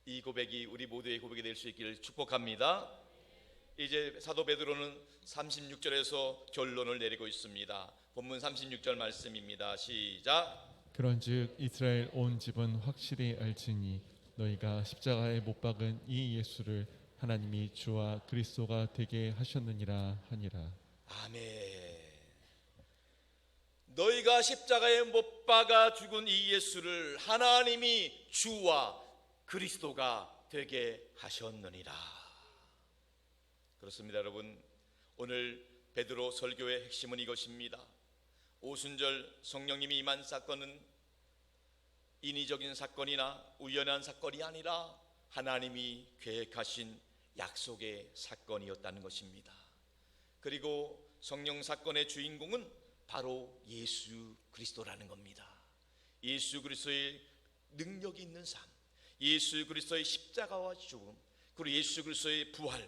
이 고백이 우리 모두의 고백이 될 수 있기를 축복합니다. 이제 사도 베드로는 36절에서 결론을 내리고 있습니다. 본문 36절 말씀입니다. 시작. 그런즉 이스라엘 온 집은 확실히 알지니 너희가 십자가에 못 박은 이 예수를 하나님이 주와 그리스도가 되게 하셨느니라 하니라. 아멘. 너희가 십자가에 못 박아 죽은 이 예수를 하나님이 주와 그리스도가 되게 하셨느니라. 그렇습니다, 여러분. 오늘 베드로 설교의 핵심은 이것입니다. 오순절 성령님이 임한 사건은 인위적인 사건이나 우연한 사건이 아니라 하나님이 계획하신 약속의 사건이었다는 것입니다. 그리고 성령 사건의 주인공은 바로 예수 그리스도라는 겁니다. 예수 그리스도의 능력이 있는 삶, 예수 그리스도의 십자가와 죽음, 그리고 예수 그리스도의 부활,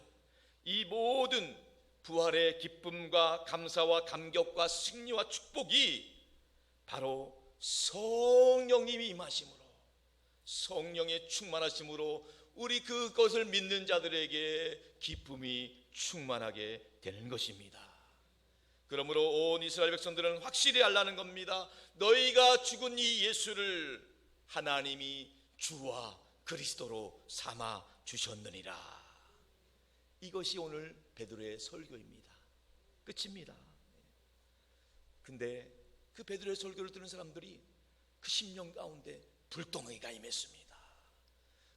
이 모든 부활의 기쁨과 감사와 감격과 승리와 축복이 바로 성령님이 임하심으로, 성령의 충만하심으로 우리 그것을 믿는 자들에게 기쁨이 충만하게 되는 것입니다. 그러므로 온 이스라엘 백성들은 확실히 알라는 겁니다. 너희가 죽은 이 예수를 하나님이 주와 그리스도로 삼아 주셨느니라. 이것이 오늘 베드로의 설교입니다. 끝입니다. 근데 그 베드로의 설교를 들은 사람들이 그 심령 가운데 불덩이가 임했습니다.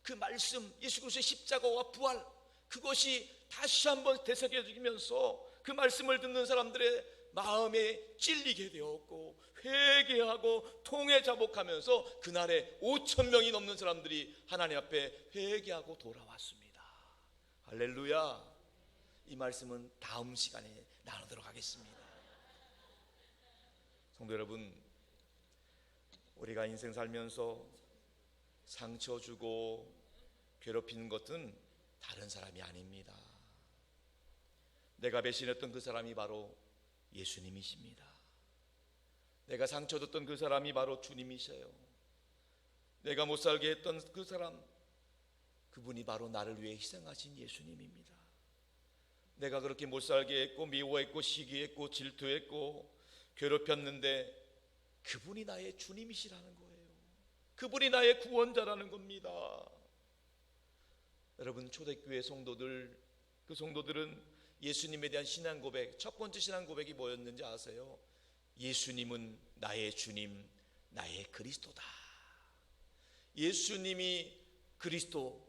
그 말씀, 예수 그리스도의 십자가와 부활, 그것이 다시 한번 되새겨지면서 그 말씀을 듣는 사람들의 마음에 찔리게 되었고 회개하고 통회 자복하면서 그날에 5,000명이 넘는 사람들이 하나님 앞에 회개하고 돌아왔습니다. 할렐루야. 이 말씀은 다음 시간에 나누도록 하겠습니다. 성도 여러분, 우리가 인생 살면서 상처 주고 괴롭히는 것은 다른 사람이 아닙니다. 내가 배신했던 그 사람이 바로 예수님이십니다. 내가 상처 줬던 그 사람이 바로 주님이셔요. 내가 못 살게 했던 그 사람, 그분이 바로 나를 위해 희생하신 예수님입니다. 내가 그렇게 못 살게 했고 미워했고 시기했고 질투했고 괴롭혔는데 그분이 나의 주님이시라는 거예요. 그분이 나의 구원자라는 겁니다. 여러분, 초대교회 성도들, 그 성도들은 예수님에 대한 신앙 고백, 첫 번째 신앙 고백이 뭐였는지 아세요? 예수님은 나의 주님, 나의 그리스도다. 예수님이 그리스도,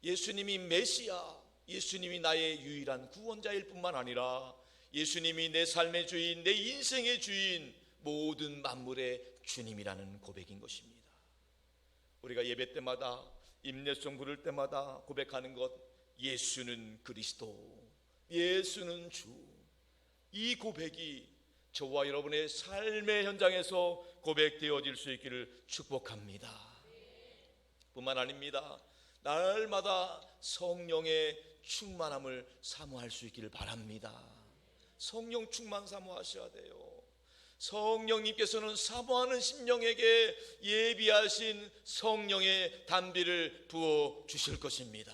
예수님이 메시아, 예수님이 나의 유일한 구원자일 뿐만 아니라 예수님이 내 삶의 주인, 내 인생의 주인, 모든 만물의 주님이라는 고백인 것입니다. 우리가 예배 때마다, 임례송 부를 때마다 고백하는 것, 예수는 그리스도, 예수는 주. 이 고백이 저와 여러분의 삶의 현장에서 고백되어질 수 있기를 축복합니다. 뿐만 아닙니다. 날마다 성령의 충만함을 사모할 수 있기를 바랍니다. 성령 충만 사모하셔야 돼요. 성령님께서는 사모하는 심령에게 예비하신 성령의 단비를 부어 주실 것입니다.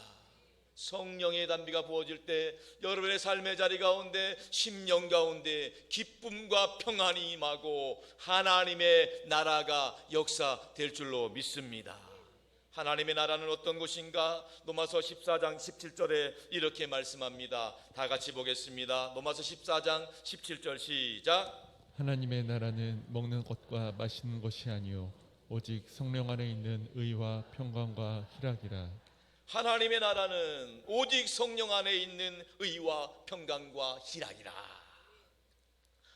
성령의 단비가 부어질 때 여러분의 삶의 자리 가운데, 심령 가운데 기쁨과 평안이 임하고 하나님의 나라가 역사될 줄로 믿습니다. 하나님의 나라는 어떤 것인가? 로마서 14장 17절에 이렇게 말씀합니다. 다 같이 보겠습니다. 로마서 14장 17절 시작. 하나님의 나라는 먹는 것과 마시는 것이 아니요 오직 성령 안에 있는 의와 평강과 희락이라. 하나님의 나라는 오직 성령 안에 있는 의와 평강과 희락이라.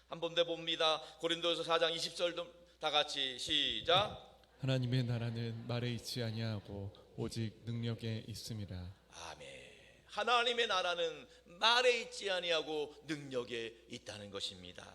한 번 더 봅니다. 고린도서 4장 20절도 다 같이 시작. 하나님의 나라는 말에 있지 아니하고 오직 능력에 있음이라. 아멘. 하나님의 나라는 말에 있지 아니하고 능력에 있다는 것입니다.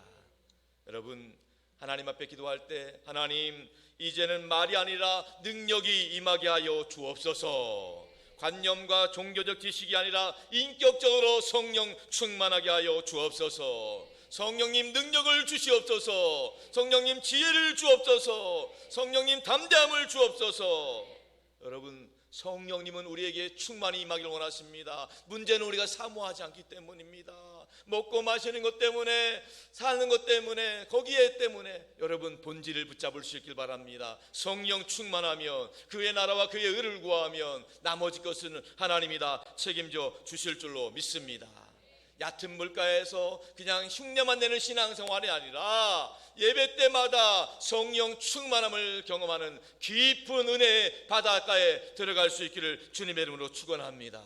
여러분, 하나님 앞에 기도할 때 하나님, 이제는 말이 아니라 능력이 임하게 하여 주옵소서. 관념과 종교적 지식이 아니라 인격적으로 성령 충만하게 하여 주옵소서. 성령님 능력을 주시옵소서. 성령님 지혜를 주옵소서. 성령님 담대함을 주옵소서. 여러분, 성령님은 우리에게 충만히 임하기를 원하십니다. 문제는 우리가 사모하지 않기 때문입니다. 먹고 마시는 것 때문에, 사는 것 때문에, 거기에 때문에 여러분 본질을 붙잡을 수 있길 바랍니다. 성령 충만하면, 그의 나라와 그의 의를 구하면 나머지 것은 하나님이 다 책임져 주실 줄로 믿습니다. 얕은 물가에서 그냥 흉내만 내는 신앙생활이 아니라 예배 때마다 성령 충만함을 경험하는 깊은 은혜의 바닷가에 들어갈 수 있기를 주님의 이름으로 축원합니다.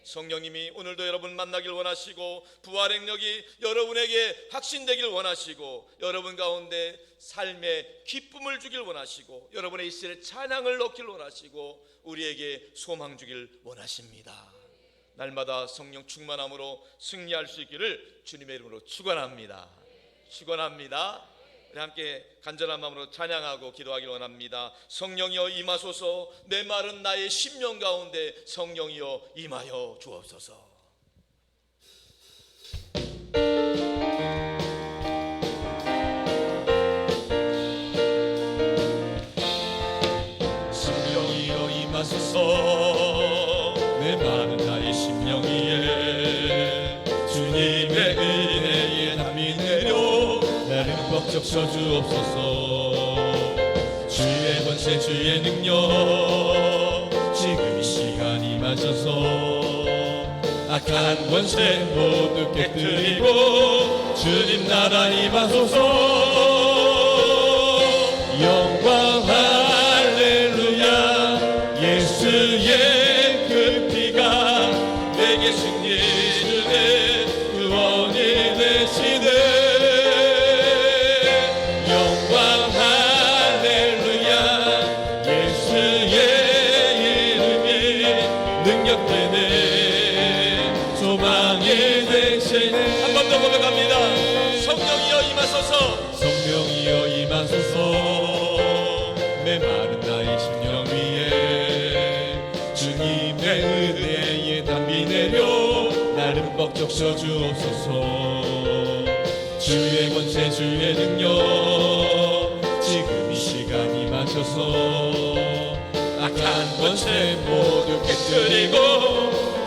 성령님이 오늘도 여러분 만나길 원하시고 부활의 능력이 여러분에게 확신되길 원하시고 여러분 가운데 삶의 기쁨을 주길 원하시고 여러분의 이슬에 찬양을 넣길 원하시고 우리에게 소망 주길 원하십니다. 날마다 성령 충만함으로 승리할 수 있기를 주님의 이름으로 축원합니다. 축원합니다. 우리 함께 간절한 마음으로 찬양하고 기도하길 원합니다. 성령이여 임하소서. 내 말은 나의 심령 가운데 성령이여 임하여 주옵소서. 성령이여 임하소서. 내 말은 나의 심령 위에 주님의 은혜에 담이 내려 나를 벅적 쳐주옵소서. 주의 권세 주의 능력 지금 이 시간 임하셔서 악한 권세 모두 깨뜨리고 주님 나라 임하소서. 영광 할렐루야. 예수의 그 피가 내게 승리 주네 구원이 되시네. 영광 할렐루야. 예수의 이름이 능력되네 소망이 되시네. 한 번 더 고백합니다. 성령이여 임하소서. 성령이여 임하소서. 내 말은 나의 심령 위에 주님의 은혜에 담비 내려 나를 벅적 쳐주옵소서. 주의 권세 주의 능력 지금 이 시간 임하셔서 악한 권세 모두 깨뜨리고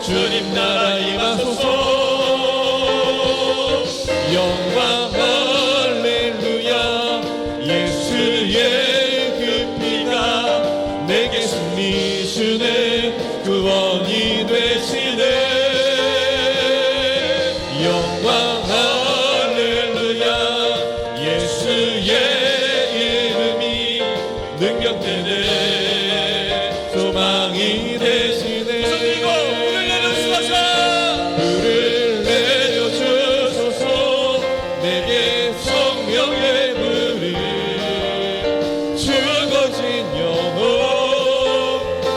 주님 나라 임하소서. 영광 할렐루야. 예수의 그 피가 내게 승리 주네 구원이 되시네. 영광 할렐루야. 예수의 이름이 능력되네 소망이 되시네. 성령이여 불을 내려주소서. 불을 내려주소서. 내게 성령의 불을 죽어진 영혼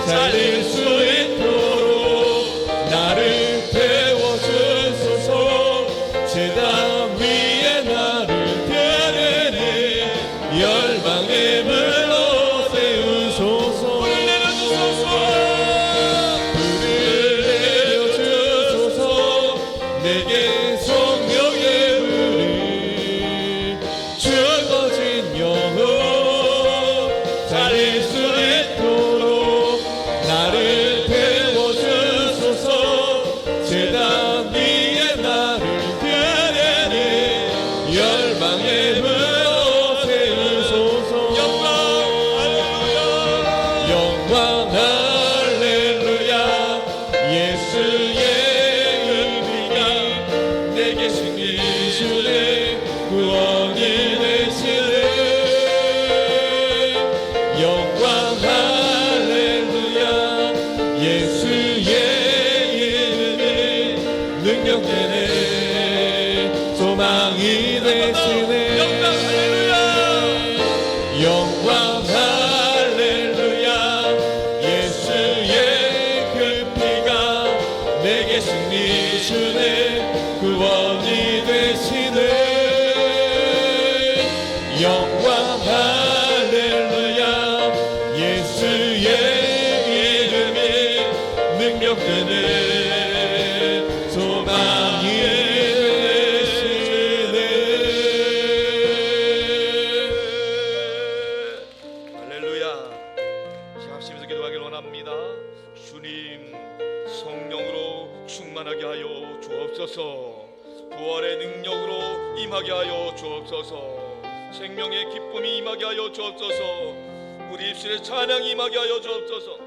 살릴 수 있도록 나를 태워주소서. 제단 위에 나를 드리네 열방의 불로 세우소서. 불을 내려주소서. 불을 내려주소서. 내게 성령의 불을 죽어진 영혼 살릴 수 있도록 나를 태워주소서. 제단 위에 나를 드리네 열방의 불로 세우소서. 영광 할렐루야. 영광 할렐루야. 예수의 은혜가 내게 승리 주네 구원이 되시네. 영광 할렐루야. 예수의 이름이 능력되네 소망이 되시네. 영광 할렐루야. 영광 할렐루야. 예수의 그 피가 내게 승리 주네 구원이 되시네. 영광 할렐루야. 예수의 이름이 능력되네 소망이 되시네. 할렐루야. 합심해서 기도하길 원합니다. 주님 성령으로 충만하게 하여 주옵소서. 부활의 능력으로 임하게 하여 주옵소서. 생명의 기쁨이 임하게 하여 주옵소서. 우리 입술에 찬양이 임하게 하여 주옵소서.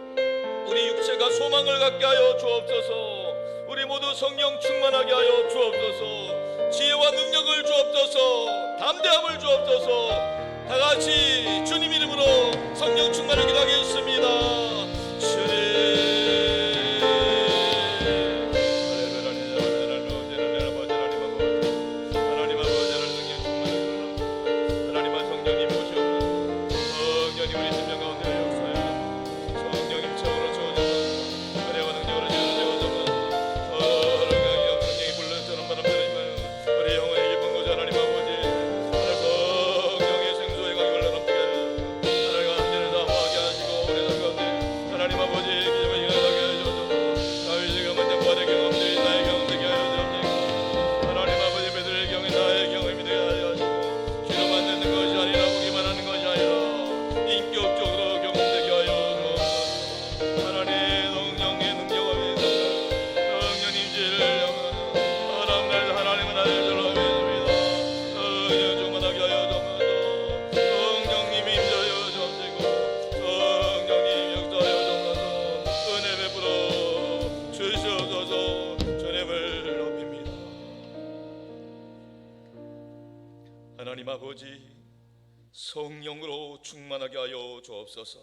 우리 육체가 소망을 갖게 하여 주옵소서. 우리 모두 성령 충만하게 하여 주옵소서. 지혜와 능력을 주옵소서. 담대함을 주옵소서. 다 같이 주님 이름으로 성령 충만을 기도하겠습니다. 주님 성령님 우리 생명 가운데 역사하여 성령님 최고로 주어져서 은혜와 능력으로 주어져서 성령이 불러주는 바람 들으시면 우리 영혼의 기쁜 거죠. 하나님 아버지 성령의 생수의 강이 흘러넘치게 하셔서 하나님 가운데를 담하게 하시고 우리 삶 가운데 하나님 아버지 기적을 일어나게 하셔서 다윗의 경험 부활의 경험들이 나의 경험 되게 하여 주옵시고 하나님 아버지 베드로의 경험이 나의 경험이 되게 하여 주시고 기도만 듣는 것이 아니라 보기만 하는 것이 아니라 인격적으로 경험되게 하여 주옵소서. 하나님 성령의 능력을 성령님 지혜를 하나님은 나를 들어 믿습니다. 성령 충만하게 하여 주옵소서. 성령님이 임하여 주옵시고 성령님 역사하여 주옵소서. 은혜 베풀어 주시옵소서. 주님을 높입니다. 하나님 아버지 성령으로 충만하게 하여 주옵소서.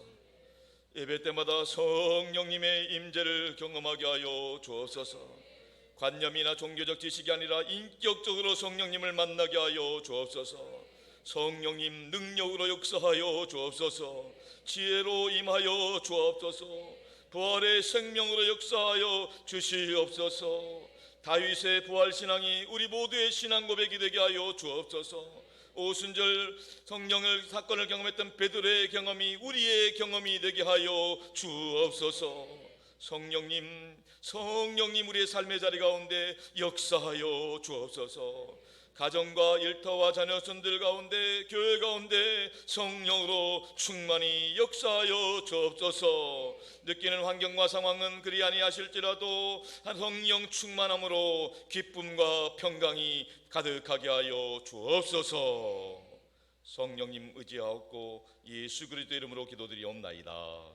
예배 때마다 성령님의 임재를 경험하게 하여 주옵소서. 관념이나 종교적 지식이 아니라 인격적으로 성령님을 만나게 하여 주옵소서. 성령님 능력으로 역사하여 주옵소서. 지혜로 임하여 주옵소서. 부활의 생명으로 역사하여 주시옵소서. 다윗의 부활 신앙이 우리 모두의 신앙 고백이 되게 하여 주옵소서. 오순절 성령을 사건을 경험했던 베드로의 경험이 우리의 경험이 되게 하여 주옵소서. 성령님 우리의 삶의 자리 가운데 역사하여 주옵소서. 가정과 일터와 자녀손들 가운데 교회 가운데 성령으로 충만히 역사하여 주옵소서. 느끼는 환경과 상황은 그리 아니하실지라도 성령 충만함으로 기쁨과 평강이 가득하게 하여 주옵소서. 성령님 의지하옵고 예수 그리스도 이름으로 기도드리옵나이다. 아멘.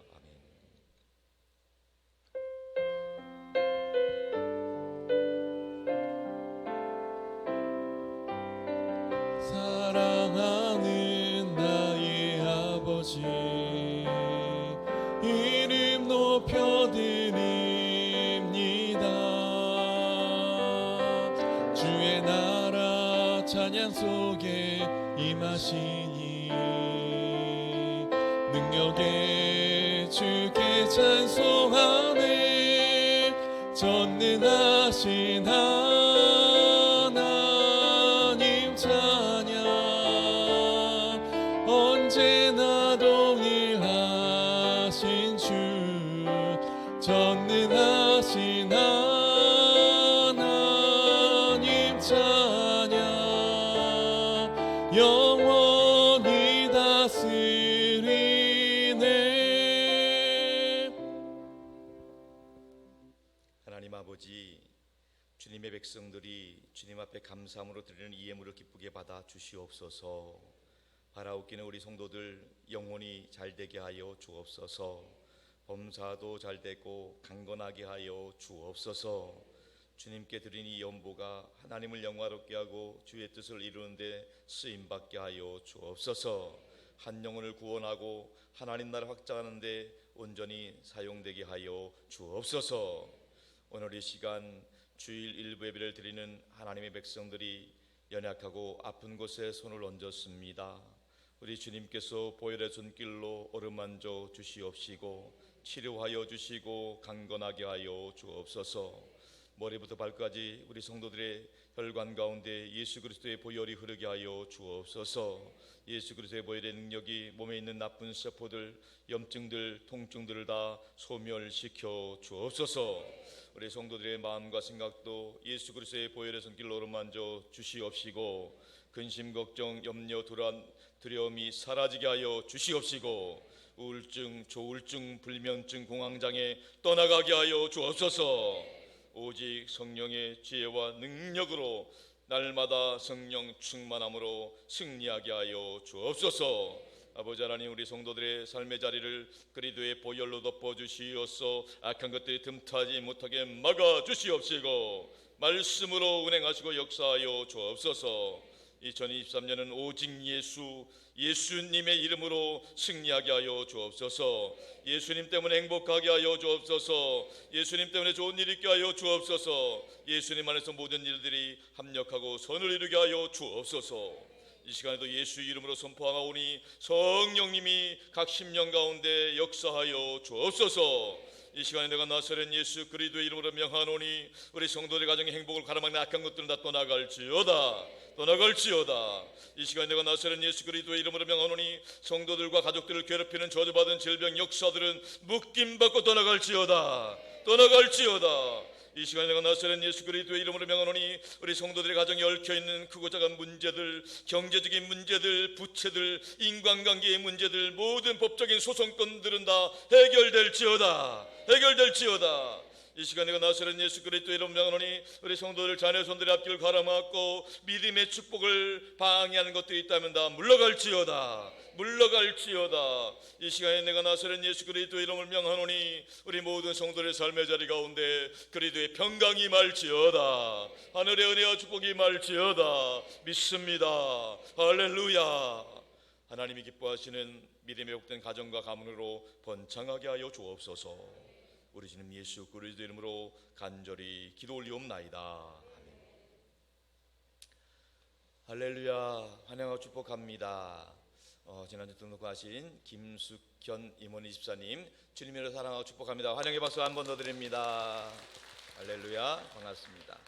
사랑하는 나의 아버지 이름 높여드립니다. 주의 나라 찬양 속에 임하시니 능력에 주께 찬송하네. 전능하신 하나님 찬양 언제나 동일하신 주 전능하신 하나님 찬양 영원히 다스리네. 하나님 아버지, 주님의 백성들이 주님 앞에 감사함으로 드리는 이 예물을 기쁘게 받아 주시옵소서. 바라옵기는 우리 성도들 영혼이 잘되게 하여 주옵소서. 범사도 잘되고 강건하게 하여 주옵소서. 주님께 드린 이 연보가 하나님을 영화롭게 하고 주의 뜻을 이루는데 쓰임받게 하여 주옵소서. 한 영혼을 구원하고 하나님 나라 확장하는 데 온전히 사용되게 하여 주옵소서. 오늘 이 시간 주일 일부 예배를 드리는 하나님의 백성들이 연약하고 아픈 곳에 손을 얹었습니다. 우리 주님께서 보혈의 손길로 어루만져 주시옵시고 치료하여 주시고 강건하게 하여 주옵소서. 머리부터 발까지 우리 성도들의 혈관 가운데 예수 그리스도의 보혈이 흐르게 하여 주옵소서. 예수 그리스도의 보혈의 능력이 몸에 있는 나쁜 세포들, 염증들, 통증들을 다 소멸시켜 주옵소서. 우리 성도들의 마음과 생각도 예수 그리스도의 보혈의 손길로 어루만져 주시옵시고 근심, 걱정, 염려, 두려움이 사라지게 하여 주시옵시고 우울증, 조울증, 불면증, 공황장애 떠나가게 하여 주옵소서. 오직 성령의 지혜와 능력으로 날마다 성령 충만함으로 승리하게 하여 주옵소서. 아버지 하나님, 우리 성도들의 삶의 자리를 그리스도의 보혈로 덮어주시옵소서. 악한 것들이 틈타지 못하게 막아주시옵시고 말씀으로 운행하시고 역사하여 주옵소서. 2023년은 오직 예수님의 이름으로 승리하게 하여 주옵소서. 예수님 때문에 행복하게 하여 주옵소서. 예수님 때문에 좋은 일 있게 하여 주옵소서. 예수님 안에서 모든 일들이 합력하고 선을 이루게 하여 주옵소서. 이 시간에도 예수 이름으로 선포하오니 성령님이 각 심령 가운데 역사하여 주옵소서. 이 시간에 내가 나사렛 예수 그리스도의 이름으로 명하노니 우리 성도들 가정의 행복을 가로막는 악한 것들은 다 떠나갈지어다. 이 시간에 내가 나사렛 예수 그리스도의 이름으로 명하노니 성도들과 가족들을 괴롭히는 저주받은 질병 역사들은 묶임받고 떠나갈지어다. 이 시간에 내가 나사렛 예수 그리스도의 이름으로 명하노니 우리 성도들의 가정에 얽혀있는 크고 작은 문제들, 경제적인 문제들, 부채들, 인간관계의 문제들, 모든 법적인 소송건들은 다 해결될지어다. 이 시간에 내가 나사렛 예수 그리스도의 이름으로 명하노니 우리 성도들 자녀 손들의 앞길을 가로막고 믿음의 축복을 방해하는 것들이 있다면 다 물러갈지어다. 이 시간에 내가 나사렛 예수 그리스도의 이름을 명하노니 우리 모든 성도의 삶의 자리 가운데 그리스도의 평강이 임할지어다. 하늘의 은혜와 축복이 임할지어다. 믿습니다. 할렐루야. 하나님이 기뻐하시는 믿음의 복된 가정과 가문으로 번창하게 하여 주옵소서. 우리 주님 예수 그리스도 이름으로 간절히 기도 올리옵나이다. 할렐루야. 환영하고 축복합니다. 지난주 등록하신 김숙현 임원희 집사님 주님으로 사랑하고 축복합니다. 환영의 박수 한 번 더 드립니다. 할렐루야. 반갑습니다.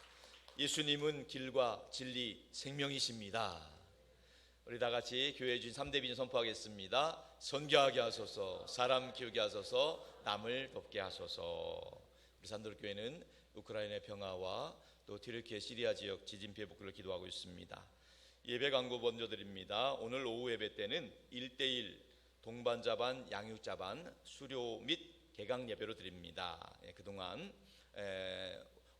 예수님은 길과 진리 생명이십니다. 우리 다 같이 교회 주인 3대 비전 선포하겠습니다. 선교하게 하소서, 사람 키우게 하소서, 남을 돕게 하소서. 우리 산도교회는 우크라이나의 평화와 또 튀르키예 시리아 지역 지진 피해 복구를 기도하고 있습니다. 예배 광고 먼저 드립니다. 오늘 오후 예배 때는 1대1 동반자반 양육자반 수료 및 개강 예배로 드립니다. 그동안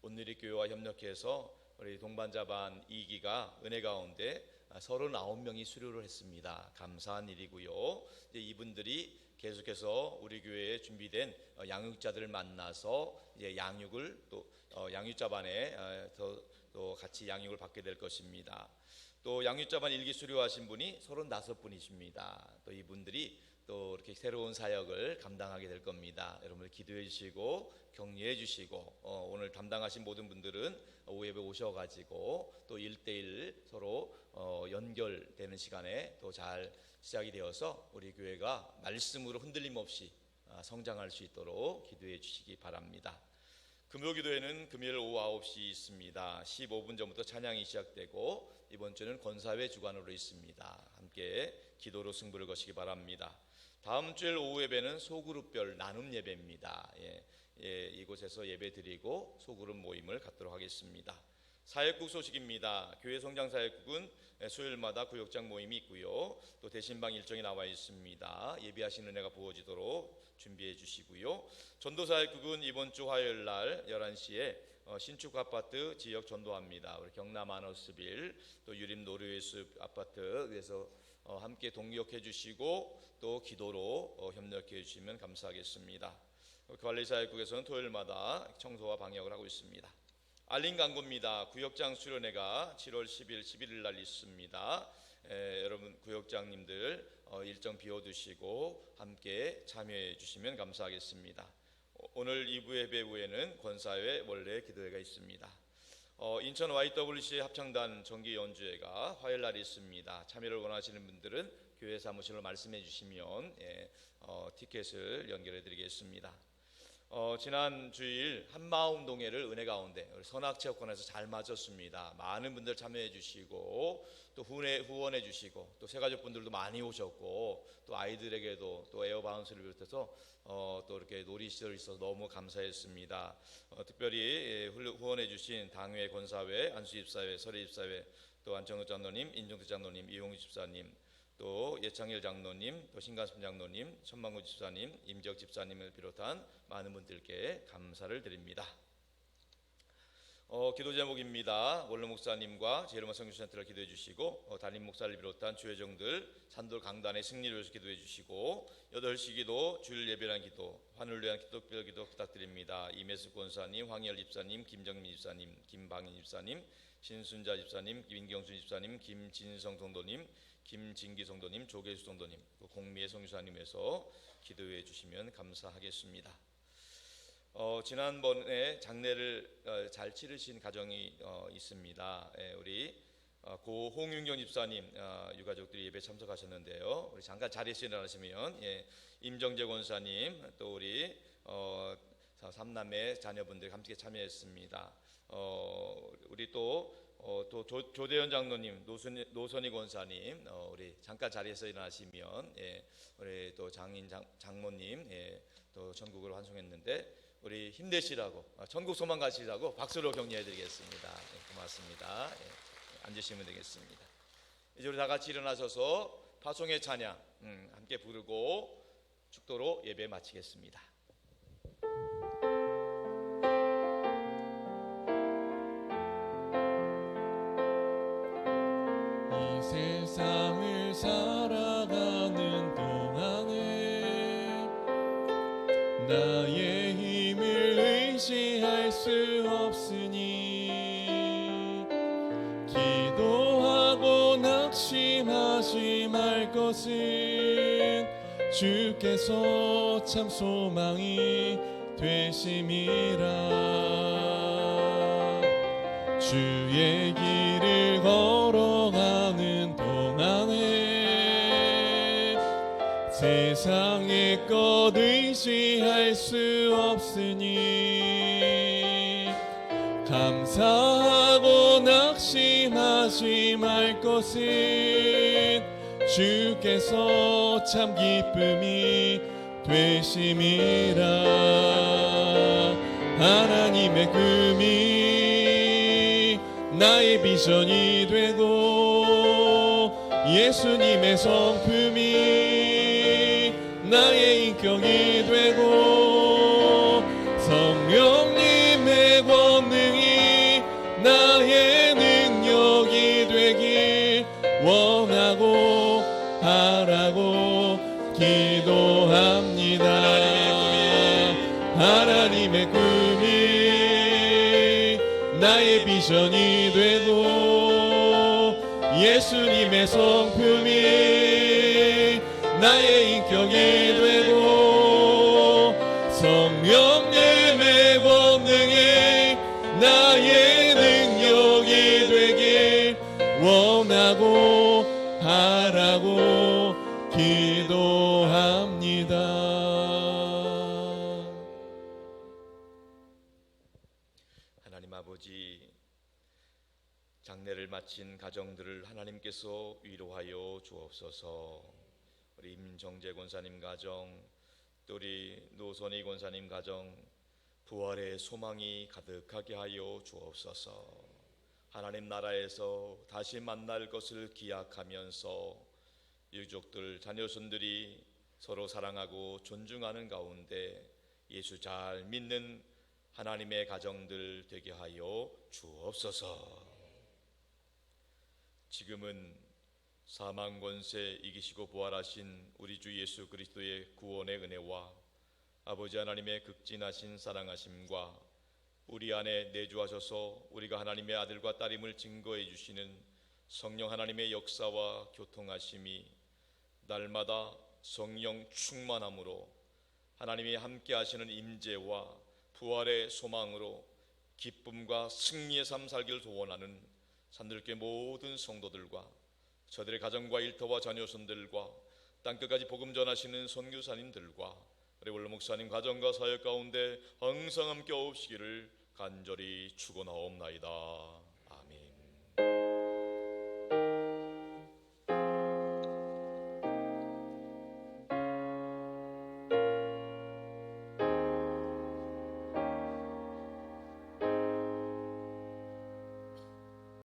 온누리 교회와 협력해서 우리 동반자반 2기가 은혜 가운데 39명이 수료를 했습니다. 감사한 일이고요. 이제 이분들이 계속해서 우리 교회에 준비된 양육자들을 만나서 이제 양육을 또 양육자반에 또 같이 양육을 받게 될 것입니다. 또 양육자반 1기 수료하신 분이 35분이십니다. 또 이분들이 또 이렇게 새로운 사역을 감당하게 될 겁니다. 여러분들 기도해 주시고 격려해 주시고 오늘 담당하신 모든 분들은 오후 예배 오셔가지고 또 1대1 서로 연결되는 시간에 또 잘 시작이 되어서 우리 교회가 말씀으로 흔들림 없이 성장할 수 있도록 기도해 주시기 바랍니다. 금요기도회는 금요일 오후 9시 있습니다. 15분 전부터 찬양이 시작되고 이번 주는 권사회 주관으로 있습니다. 함께 기도로 승부를 거시기 바랍니다. 다음 주일 오후 예배는 소그룹별 나눔 예배입니다. 이곳에서 예배 드리고 소그룹 모임을 갖도록 하겠습니다. 사역국 소식입니다. 교회 성장 사역국은 수요일마다 구역장 모임이 있고요. 또 대신방 일정이 나와 있습니다. 예배하시는 은혜가 부어지도록 준비해 주시고요. 전도 사역국은 이번 주 화요일 날 11시에 신축 아파트 지역 전도합니다. 우리 경남 아너스빌 또 유림 노르웨이숲 아파트에서 함께 동역해 주시고 또 기도로 협력해 주시면 감사하겠습니다. 관리사역국에서는 토요일마다 청소와 방역을 하고 있습니다. 알림 광고입니다. 구역장 수련회가 7월 10일, 11일 날 있습니다. 여러분 구역장님들 일정 비워두시고 함께 참여해 주시면 감사하겠습니다. 오늘 2부 예배 후에는 권사회 원래 기도회가 있습니다. 인천 YWC 합창단 정기 연주회가 화요일 날 있습니다. 참여를 원하시는 분들은 교회 사무실로 말씀해 주시면 티켓을 연결해 드리겠습니다. 지난 주일 한마음 동해를 은혜 가운데 선악체육관에서 잘 마쳤습니다. 많은 분들 참여해 주시고 또 후원해 주시고 또 새가족분들도 많이 오셨고 또 아이들에게도 또 에어바운스를 비롯해서 또 이렇게 놀이시설이 있어서 너무 감사했습니다. 특별히 후원해 주신 당회 권사회, 안수집사회, 설의집사회, 또 안정우 장로님, 인종태 장로님, 이용희 집사님, 또 예창일 장로님, 또 신가슴 장로님, 천만구 집사님, 임지혁 집사님을 비롯한 많은 분들께 감사를 드립니다. 기도 제목입니다. 원로 목사님과 제일마 성교센터를 기도해 주시고 담임 목사를 비롯한 주회정들 산돌 강단의 승리를 위해서 기도해 주시고 8시 기도, 주일 예배란 기도, 환을 위한 기독별 기도 부탁드립니다. 이매수 권사님, 황희열 집사님, 김정민 집사님, 김방인 집사님, 신순자 집사님, 민경순 집사님, 김진성 성도님, 김진기 성도님, 조계수 성도님, 공미의 성유사님에서 기도해 주시면 감사하겠습니다. 지난번에 장례를 잘 치르신 가정이 있습니다. 우리 고 홍윤경 집사님 유가족들이 예배 참석하셨는데요. 우리 잠깐 자리에서 일어나시면 임정재 권사님 또 우리 삼남매 자녀분들이 함께 참여했습니다. 우리 또 조대현 장로님, 노선희 권사님, 우리 잠깐 자리에서 일어나시면 우리 또 장모님 또 전국으로 환송했는데 우리 힘내시라고 전국 소망 가시라고 박수로 격려해드리겠습니다. 고맙습니다. 앉으시면 되겠습니다. 이제 우리 다 같이 일어나셔서 파송의 찬양 함께 부르고 축도로 예배 마치겠습니다. 이 세상을 살아가는 동안에 나의 힘을 의지할 수 없으니 기도하고 낙심하지 말 것은 주께서 참 소망이 되심이라. 주의 길을 걸어가는 동안에 세상의 것 의지할 수 없으니 감사하고 낙심하지 말 것은 주께서 참 기쁨이 되심이라. 하나님의 꿈이 나의 비전이 되고 예수님의 성품이 나의 인격이 되고 성령님의 권능이 나의 능력이 되길 원하고 바라고 기도합니다. 하나님의 꿈이 나의 비전이 되고 예수님의 성품이 나의 인격이 되고 성령님의 권능이 나의 능력이 되길 원하고 바라고 기도합니다. 하나님 아버지, 장례를 마친 가정들을 하나님께서 위로하여 주옵소서. 우리 임정재 권사님 가정, 또 우리 노선희 권사님 가정, 부활의 소망이 가득하게 하여 주옵소서. 하나님 나라에서 다시 만날 것을 기약하면서 유족들, 자녀손들이 서로 사랑하고 존중하는 가운데 예수 잘 믿는 하나님의 가정들 되게 하여 주옵소서. 지금은 사망 권세 이기시고 부활하신 우리 주 예수 그리스도의 구원의 은혜와 아버지 하나님의 극진하신 사랑하심과 우리 안에 내주하셔서 우리가 하나님의 아들과 딸임을 증거해 주시는 성령 하나님의 역사와 교통하심이 날마다 성령 충만함으로 하나님이 함께 하시는 임재와 부활의 소망으로 기쁨과 승리의 삶 살기를 소원하는 산들교회 모든 성도들과 저들의 가정과 일터와 자녀손들과 땅끝까지 복음 전하시는 선교사님들과 우리 원로 목사님 가정과 사역 가운데 항상 함께 오시기를 간절히 축원하옵나이다.